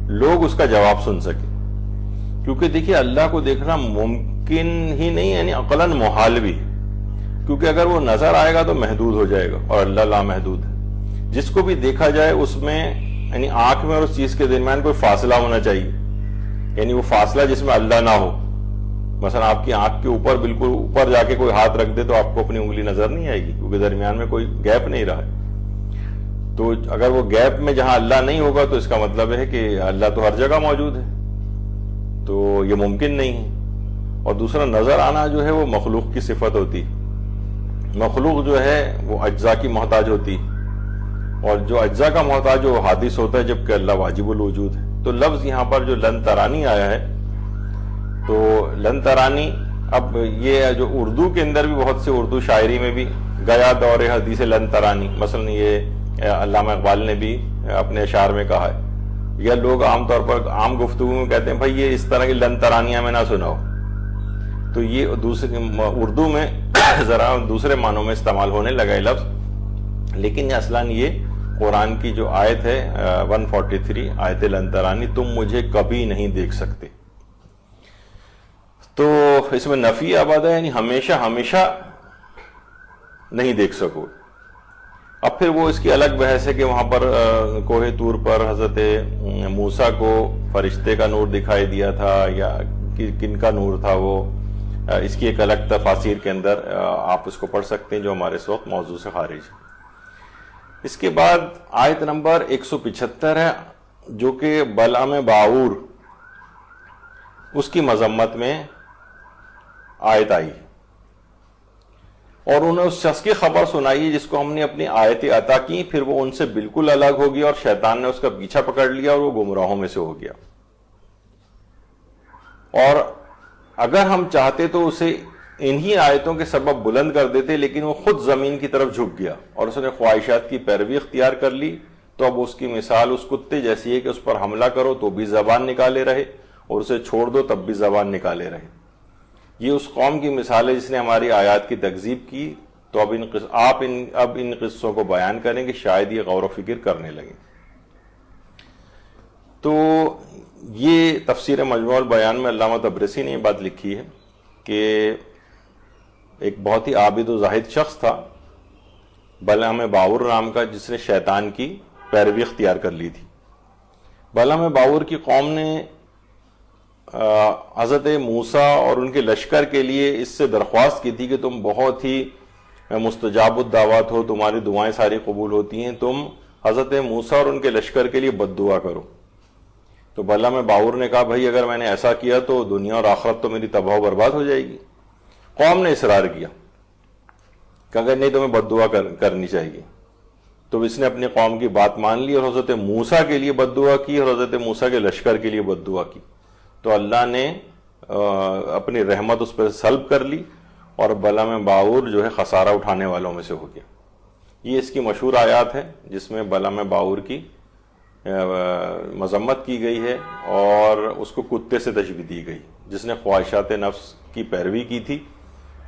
لوگ اس کا جواب سن سکیں. کیونکہ دیکھیے اللہ کو دیکھنا ممکن ہی نہیں، یعنی عقلاً محال بھی، کیونکہ اگر وہ نظر آئے گا تو محدود ہو جائے گا اور اللہ لامحدود ہے. جس کو بھی دیکھا جائے اس میں یعنی آنکھ میں اور اس چیز کے درمیان کوئی فاصلہ ہونا چاہیے، یعنی وہ فاصلہ جس میں اللہ نہ ہو. مثلا آپ کی آنکھ کے اوپر بالکل اوپر جا کے کوئی ہاتھ رکھ دے تو آپ کو اپنی انگلی نظر نہیں آئے گی، کیونکہ درمیان میں کوئی گیپ نہیں رہا ہے. تو اگر وہ گیپ میں جہاں اللہ نہیں ہوگا تو اس کا مطلب ہے کہ اللہ تو ہر جگہ موجود ہے، تو یہ ممکن نہیں ہے. اور دوسرا نظر آنا جو ہے وہ مخلوق کی صفت ہوتی، مخلوق جو ہے وہ اجزاء کی محتاج ہوتی، اور جو اجزاء کا محتاج وہ حادث ہوتا ہے جبکہ اللہ واجب الوجود ہے. تو لفظ یہاں پر جو لن ترانی آیا ہے، تو لن ترانی اب یہ جو اردو کے اندر بھی بہت سے اردو شاعری میں بھی گیا دور حدیث لن ترانی، مثلا یہ علامہ اقبال نے بھی اپنے اشعار میں کہا ہے، یا لوگ عام طور پر عام گفتگو میں کہتے ہیں بھائی یہ اس طرح کی لن ترانیاں میں نہ سناؤ. تو یہ دوسرے اردو میں ذرا دوسرے معنوں میں استعمال ہونے لگا یہ لفظ، لیکن اصلاً یہ قرآن کی جو آیت ہے 143 آیت لن ترانی، تم مجھے کبھی نہیں دیکھ سکتے. تو اس میں نفی ابد ہے، یعنی ہمیشہ ہمیشہ نہیں دیکھ سکو. اب پھر وہ اس کی الگ بحث ہے کہ وہاں پر کوہ طور پر حضرت موسیٰ کو فرشتے کا نور دکھائی دیا تھا یا کن کا نور تھا، وہ اس کی ایک الگ تفاسیر کے اندر آپ اس کو پڑھ سکتے ہیں جو ہمارے اس وقت موضوع سے خارج ہے. اس کے بعد آیت نمبر 175 ہے جو کہ بلعام باعور اس کی مذمت میں آیت آئی، اور انہیں اس شخص کی خبر سنائی جس کو ہم نے اپنی آیتیں عطا کی، پھر وہ ان سے بالکل الگ ہو گیا اور شیطان نے اس کا پیچھا پکڑ لیا اور وہ گمراہوں میں سے ہو گیا. اور اگر ہم چاہتے تو اسے انہی آیتوں کے سبب بلند کر دیتے، لیکن وہ خود زمین کی طرف جھک گیا اور اس نے خواہشات کی پیروی اختیار کر لی. تو اب اس کی مثال اس کتے جیسی ہے کہ اس پر حملہ کرو تو بھی زبان نکالے رہے اور اسے چھوڑ دو تب بھی زبان نکالے رہے. یہ اس قوم کی مثال ہے جس نے ہماری آیات کی تکذیب کی. تو اب ان قصوں کو بیان کریں کہ شاید یہ غور و فکر کرنے لگیں. تو یہ تفسیر مجموع البیان میں علامہ طبرسی نے یہ بات لکھی ہے کہ ایک بہت ہی عابد و زاہد شخص تھا بلعام باعور نام کا، جس نے شیطان کی پیروی اختیار کر لی تھی. بلعام باعور کی قوم نے حضرت موسیٰ اور ان کے لشکر کے لیے اس سے درخواست کی تھی کہ تم بہت ہی مستجاب الدعوات ہو، تمہاری دعائیں ساری قبول ہوتی ہیں، تم حضرت موسیٰ اور ان کے لشکر کے لیے بد دعا کرو. تو بلعام باعور نے کہا بھائی اگر میں نے ایسا کیا تو دنیا اور آخرت تو میری تباہ و برباد ہو جائے گی. قوم نے اصرار کیا کہ اگر نہیں تو میں بد دعا کرنی چاہیے. تو اس نے اپنی قوم کی بات مان لی اور حضرت موسیٰ کے لیے بد دعا کی اور حضرت موسیٰ کے لشکر کے لیے بد دعا کی. تو اللہ نے اپنی رحمت اس پر سلب کر لی اور بلعم باعور جو ہے خسارہ اٹھانے والوں میں سے ہو گیا. یہ اس کی مشہور آیات ہے جس میں بلعم باعور کی مذمت کی گئی ہے اور اس کو کتے سے تشبیہ دی گئی جس نے خواہشات نفس کی پیروی کی تھی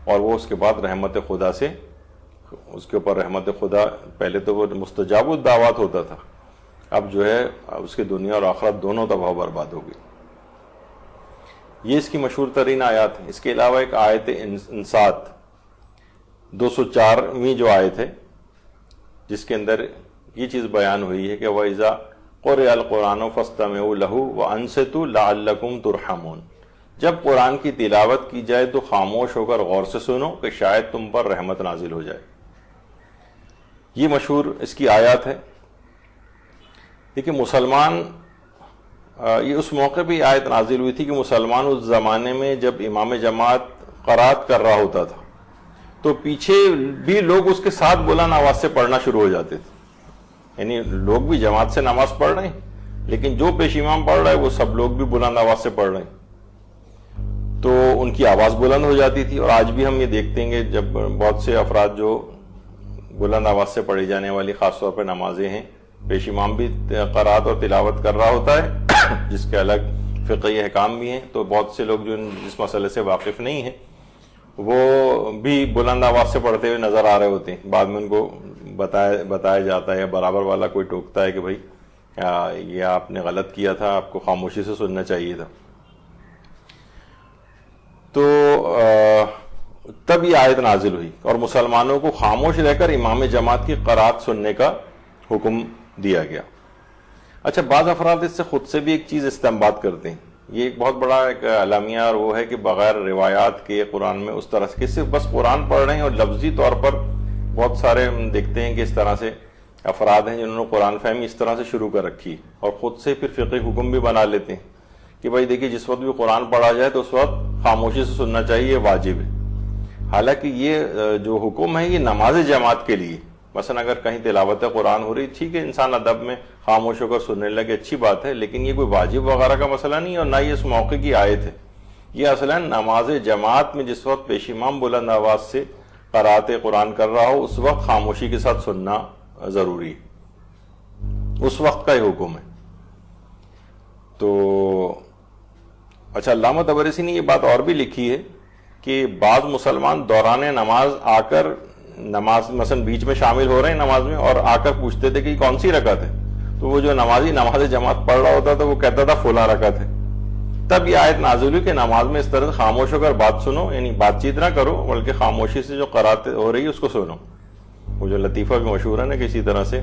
اور وہ اس کے بعد رحمت خدا سے اس کے اوپر رحمت خدا پہلے تو وہ مستجاب الدعوات ہوتا تھا، اب جو ہے اس کی دنیا اور آخرت دونوں تباہ برباد ہو گئی. یہ اس کی مشہور ترین آیات ہے. اس کے علاوہ ایک آیت انسات 204ویں جو آیت ہے جس کے اندر یہ چیز بیان ہوئی ہے کہ وَإِذَا قُرِئَ الْقُرْآنُ فَاسْتَمِعُوا لَهُ وَأَنصِتُوا لَعَلَّكُمْ تُرْحَمُونَ. جب قرآن کی تلاوت کی جائے تو خاموش ہو کر غور سے سنو کہ شاید تم پر رحمت نازل ہو جائے. یہ مشہور اس کی آیات ہے. دیکھیں مسلمان یہ اس موقع پہ آیت نازل ہوئی تھی کہ مسلمان اس زمانے میں جب امام جماعت قرات کر رہا ہوتا تھا تو پیچھے بھی لوگ اس کے ساتھ بلند آواز سے پڑھنا شروع ہو جاتے تھے. یعنی لوگ بھی جماعت سے نماز پڑھ رہے ہیں لیکن جو پیش امام پڑھ رہا ہے وہ سب لوگ بھی بلند آواز سے پڑھ رہے ہیں تو ان کی آواز بلند ہو جاتی تھی. اور آج بھی ہم یہ دیکھتے ہیں کہ جب بہت سے افراد جو بلند آواز سے پڑھی جانے والی خاص طور پہ نمازیں ہیں پیش امام بھی قرات اور تلاوت کر رہا ہوتا ہے جس کے الگ فقہی احکام بھی ہیں، تو بہت سے لوگ جو اس مسئلے سے واقف نہیں ہیں وہ بھی بلند آواز سے پڑھتے ہوئے نظر آ رہے ہوتے ہیں. بعد میں ان کو بتایا جاتا ہے یا برابر والا کوئی ٹوکتا ہے کہ بھائی یہ آپ نے غلط کیا تھا، آپ کو خاموشی سے سننا چاہیے تھا. تو تب یہ آیت نازل ہوئی اور مسلمانوں کو خاموش رہ کر امام جماعت کی قرات سننے کا حکم دیا گیا. اچھا بعض افراد اس سے خود سے بھی ایک چیز استنباط کرتے ہیں. یہ ایک بہت بڑا ایک اعلامیہ اور وہ ہے کہ بغیر روایات کے قرآن میں اس طرح سے صرف بس قرآن پڑھ رہے ہیں اور لفظی طور پر بہت سارے ہم دیکھتے ہیں کہ اس طرح سے افراد ہیں جنہوں نے قرآن فہمی اس طرح سے شروع کر رکھی اور خود سے پھر فقہی حکم بھی بنا لیتے ہیں کہ بھائی دیکھیے جس وقت بھی قرآن پڑھا جائے تو اس وقت خاموشی سے سننا چاہیے، یہ واجب ہے. حالانکہ یہ جو حکم ہے یہ نماز جماعت کے لیے. مثلا اگر کہیں تلاوت قرآن ہو رہی ٹھیک ہے انسان ادب میں خاموش ہو کر سننے لگے اچھی بات ہے، لیکن یہ کوئی واجب وغیرہ کا مسئلہ نہیں اور نہ یہ اس موقع کی آیت ہے. یہ اصلا نماز جماعت میں جس وقت پیش امام بلند آواز سے قرات قرآن کر رہا ہو اس وقت خاموشی کے ساتھ سننا ضروری ہے، اس وقت کا یہ حکم ہے. تو اچھا علامہ طبرسی نے یہ بات اور بھی لکھی ہے کہ بعض مسلمان دوران نماز آ کر نماز مثلا بیچ میں شامل ہو رہے ہیں نماز میں اور آ کر پوچھتے تھے کہ کون سی رکعت ہے، تو وہ جو نمازی نماز جماعت پڑھ رہا ہوتا تھا وہ کہتا تھا فلاں رکعت ہے. تب یہ آیت نازل ہوئی کہ نماز میں اس طرح سے خاموش ہو کر بات سنو، یعنی بات چیت نہ کرو بلکہ خاموشی سے جو قرات ہو رہی ہے اس کو سنو. وہ جو لطیفہ بھی مشہور ہے نا کہ اسی طرح سے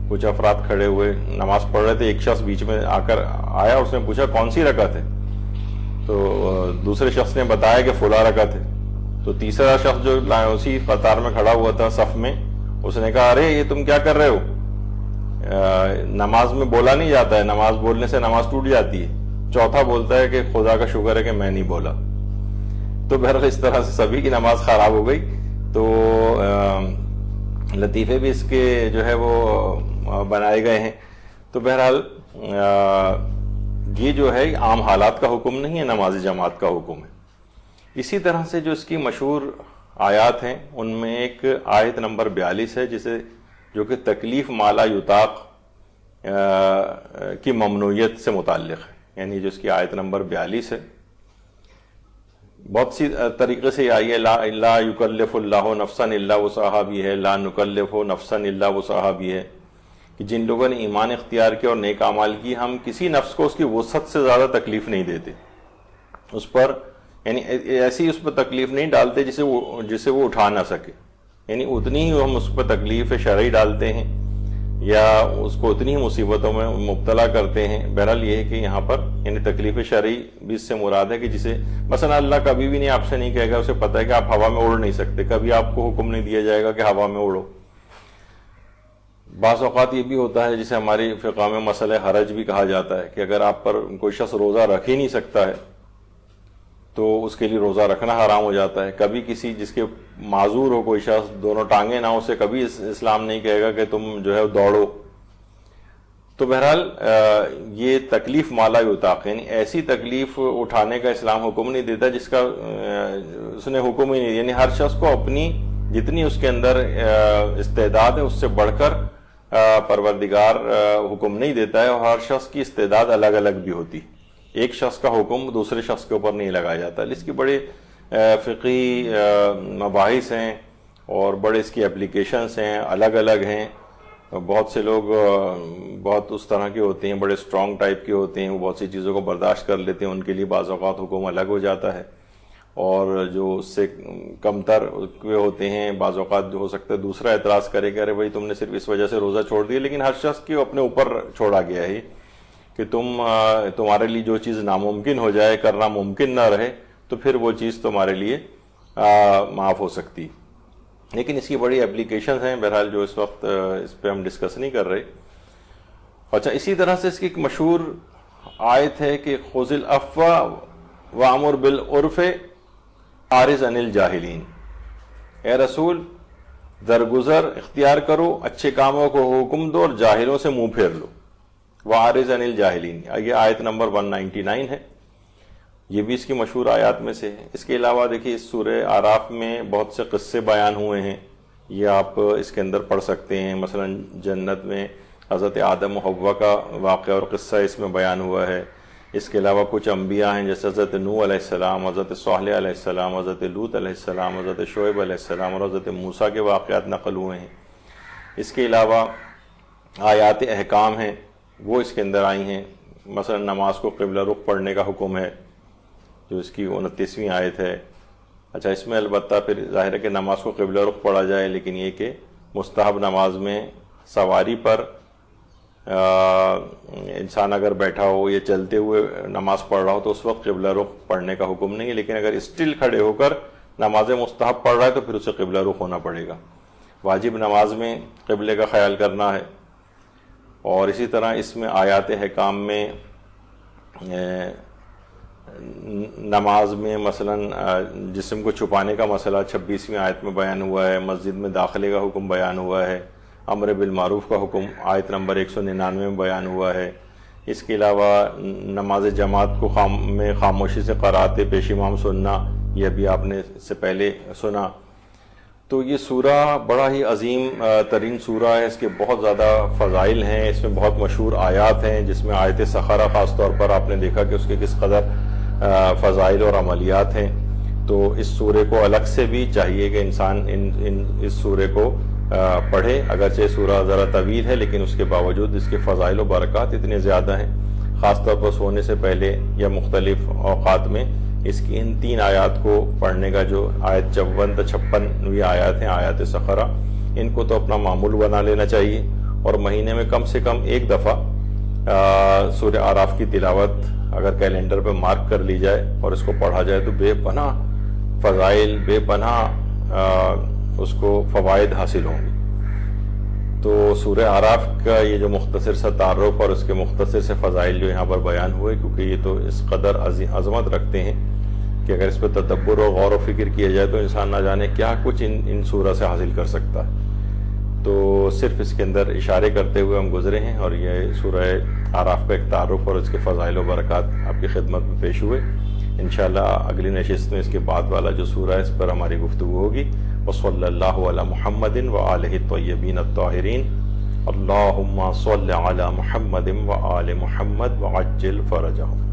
کچھ افراد کھڑے ہوئے نماز پڑھ رہے تھے، ایک شخص بیچ میں آ کر آیا، اس نے پوچھا کون سی رکعت ہے، تو دوسرے شخص نے بتایا کہ فلاں رکعت ہے. تو تیسرا شخص جو اسی قطار میں کھڑا ہوا تھا صف میں اس نے کہا ارے یہ تم کیا کر رہے ہو، نماز میں بولا نہیں جاتا ہے، نماز بولنے سے نماز ٹوٹ جاتی ہے. چوتھا بولتا ہے کہ خدا کا شکر ہے کہ میں نہیں بولا. تو بہرحال اس طرح سے سبھی کی نماز خراب ہو گئی. تو لطیفے بھی اس کے جو ہے وہ بنائے گئے ہیں. تو بہرحال یہ جو ہے عام حالات کا حکم نہیں ہے، نماز جماعت کا حکم ہے. اسی طرح سے جو اس کی مشہور آیات ہیں ان میں ایک آیت نمبر 42 ہے جسے جو کہ تکلیف مالا یطاق کی ممنوعیت سے متعلق ہے. یعنی جو اس کی آیت نمبر 42 ہے بہت سی طریقے سے آئی ہے. لا یکلف اللہ نفسا الا وسعہا بھی ہے، لا نکلف نفسا الا وسعہا بھی ہے کہ جن لوگوں نے ایمان اختیار کیا اور نیک اعمال کی ہم کسی نفس کو اس کی وسعت سے زیادہ تکلیف نہیں دیتے، اس پر یعنی ایسی اس پر تکلیف نہیں ڈالتے جسے وہ اٹھا نہ سکے. یعنی اتنی ہی ہم اس پر تکلیف شرعی ڈالتے ہیں یا اس کو اتنی ہی مصیبتوں میں مبتلا کرتے ہیں. بہرحال یہ ہے کہ یہاں پر یعنی تکلیف شرعی بھی اس سے مراد ہے کہ جسے مثلا اللہ کبھی بھی نہیں آپ سے نہیں کہے گا، اسے پتہ ہے کہ آپ ہوا میں اڑ نہیں سکتے، کبھی آپ کو حکم نہیں دیا جائے گا کہ ہوا میں اڑو. بعض اوقات یہ بھی ہوتا ہے جسے ہماری فقہ میں مسئلہ حرج بھی کہا جاتا ہے کہ اگر آپ پر کوئی شخص روزہ رکھ ہی نہیں سکتا ہے تو اس کے لیے روزہ رکھنا حرام ہو جاتا ہے. کبھی کسی جس کے معذور ہو کوئی شخص، دونوں ٹانگیں نہ ہو، اسے کبھی اسلام نہیں کہے گا کہ تم جو ہے دوڑو. تو بہرحال یہ تکلیف مالا یطاق، یعنی ایسی تکلیف اٹھانے کا اسلام حکم نہیں دیتا جس کا اس نے حکم ہی نہیں. یعنی ہر شخص کو اپنی جتنی اس کے اندر استعداد ہے اس سے بڑھ کر پروردگار حکم نہیں دیتا ہے، اور ہر شخص کی استعداد الگ الگ بھی ہوتی. ایک شخص کا حکم دوسرے شخص کے اوپر نہیں لگایا جاتا. اس کی بڑے فقہی مباحث ہیں اور بڑے اس کی اپلیکیشنز ہیں، الگ الگ ہیں. بہت سے لوگ بہت اس طرح کے ہوتے ہیں، بڑے اسٹرانگ ٹائپ کے ہوتے ہیں، وہ بہت سی چیزوں کو برداشت کر لیتے ہیں، ان کے لیے بعض اوقات حکم الگ ہو جاتا ہے. اور جو اس سے کم تر ہوتے ہیں، بعض اوقات جو ہو سکتا ہے دوسرا اعتراض کرے کہ ارے بھائی تم نے صرف اس وجہ سے روزہ چھوڑ دیا. لیکن ہر شخص کے اپنے اوپر چھوڑا گیا ہے کہ تمہارے لیے جو چیز ناممکن ہو جائے، کرنا ممکن نہ رہے، تو پھر وہ چیز تمہارے لیے معاف ہو سکتی. لیکن اس کی بڑی اپلیکیشنز ہیں، بہرحال جو اس وقت اس پہ ہم ڈسکس نہیں کر رہے. اچھا، اسی طرح سے اس کی ایک مشہور آیت ہے کہ خذ العفو وامر بالعرف اعرض عن الجاہلین. اے رسول، درگزر اختیار کرو، اچھے کاموں کو حکم دو اور جاہلوں سے منہ پھیر لو. وَأَعْرِضْ عَنِ الْجَاهِلِينَ، یہ آیت نمبر 199 ہے. یہ بھی اس کی مشہور آیات میں سے ہے. اس کے علاوہ دیکھیے اس سورہ اعراف میں بہت سے قصے بیان ہوئے ہیں، یہ آپ اس کے اندر پڑھ سکتے ہیں. مثلا جنت میں حضرت آدم و حوا کا واقعہ اور قصہ اس میں بیان ہوا ہے. اس کے علاوہ کچھ انبیاء ہیں جیسے حضرت نوح علیہ السلام، حضرت صالح علیہ السلام، حضرت لوط علیہ السلام، حضرت شعیب علیہ السلام اور حضرت موسیٰ کے واقعات نقل ہوئے ہیں. اس کے علاوہ آیات احکام ہیں، وہ اس کے اندر آئی ہیں. مثلا نماز کو قبلہ رخ پڑھنے کا حکم ہے، جو اس کی 29ویں آیت ہے. اچھا، اس میں البتہ پھر ظاہر ہے کہ نماز کو قبلہ رخ پڑھا جائے، لیکن یہ کہ مستحب نماز میں سواری پر انسان اگر بیٹھا ہو یا چلتے ہوئے نماز پڑھ رہا ہو تو اس وقت قبلہ رخ پڑھنے کا حکم نہیں ہے. لیکن اگر اسٹل کھڑے ہو کر نماز مستحب پڑھ رہا ہے تو پھر اسے قبلہ رخ ہونا پڑے گا. واجب نماز میں قبلے کا خیال کرنا ہے. اور اسی طرح اس میں آیات حکام میں نماز میں مثلا جسم کو چھپانے کا مسئلہ 26ویں آیت میں بیان ہوا ہے. مسجد میں داخلے کا حکم بیان ہوا ہے. امر بالمعروف کا حکم آیت نمبر 199 میں بیان ہوا ہے. اس کے علاوہ نماز جماعت کو میں خاموشی سے قرات پیش امام سننا، یہ بھی آپ نے اس سے پہلے سنا. تو یہ سورہ بڑا ہی عظیم ترین سورہ ہے. اس کے بہت زیادہ فضائل ہیں، اس میں بہت مشہور آیات ہیں، جس میں آیت سخرہ خاص طور پر آپ نے دیکھا کہ اس کے کس قدر فضائل اور عملیات ہیں. تو اس سورے کو الگ سے بھی چاہیے کہ انسان اس سورے کو پڑھے. اگرچہ سورہ ذرا طویل ہے لیکن اس کے باوجود اس کے فضائل و برکات اتنے زیادہ ہیں. خاص طور پر سونے سے پہلے یا مختلف اوقات میں اس کی ان 3 آیات کو پڑھنے کا، جو آیت 54 تا 56 آیات ہیں آیات سخرہ، ان کو تو اپنا معمول بنا لینا چاہیے. اور مہینے میں کم سے کم ایک دفعہ سورہ اعراف کی تلاوت اگر کیلنڈر پہ مارک کر لی جائے اور اس کو پڑھا جائے تو بے پناہ فضائل، بے پناہ اس کو فوائد حاصل ہوں گے. تو سورہ اعراف کا یہ جو مختصر سا تعارف اور اس کے مختصر سے فضائل جو یہاں پر بیان ہوئے، کیونکہ یہ تو اس قدر عظمت رکھتے ہیں کہ اگر اس پہ تدبر و غور و فکر کیا جائے تو انسان نہ جانے کیا کچھ ان سورہ سے حاصل کر سکتا ہے. تو صرف اس کے اندر اشارے کرتے ہوئے ہم گزرے ہیں، اور یہ سورہ اعراف کا ایک تعارف اور اس کے فضائل و برکات آپ کی خدمت میں پیش ہوئے. انشاءاللہ اگلی نشست میں اس کے بعد والا جو سورہ ہے اس پر ہماری گفتگو ہوگی. وصلی اللہ علی محمد وآلہ الطیبین الطاہرین. اللہم صل علی محمد وآل محمد وعجل فرجہم.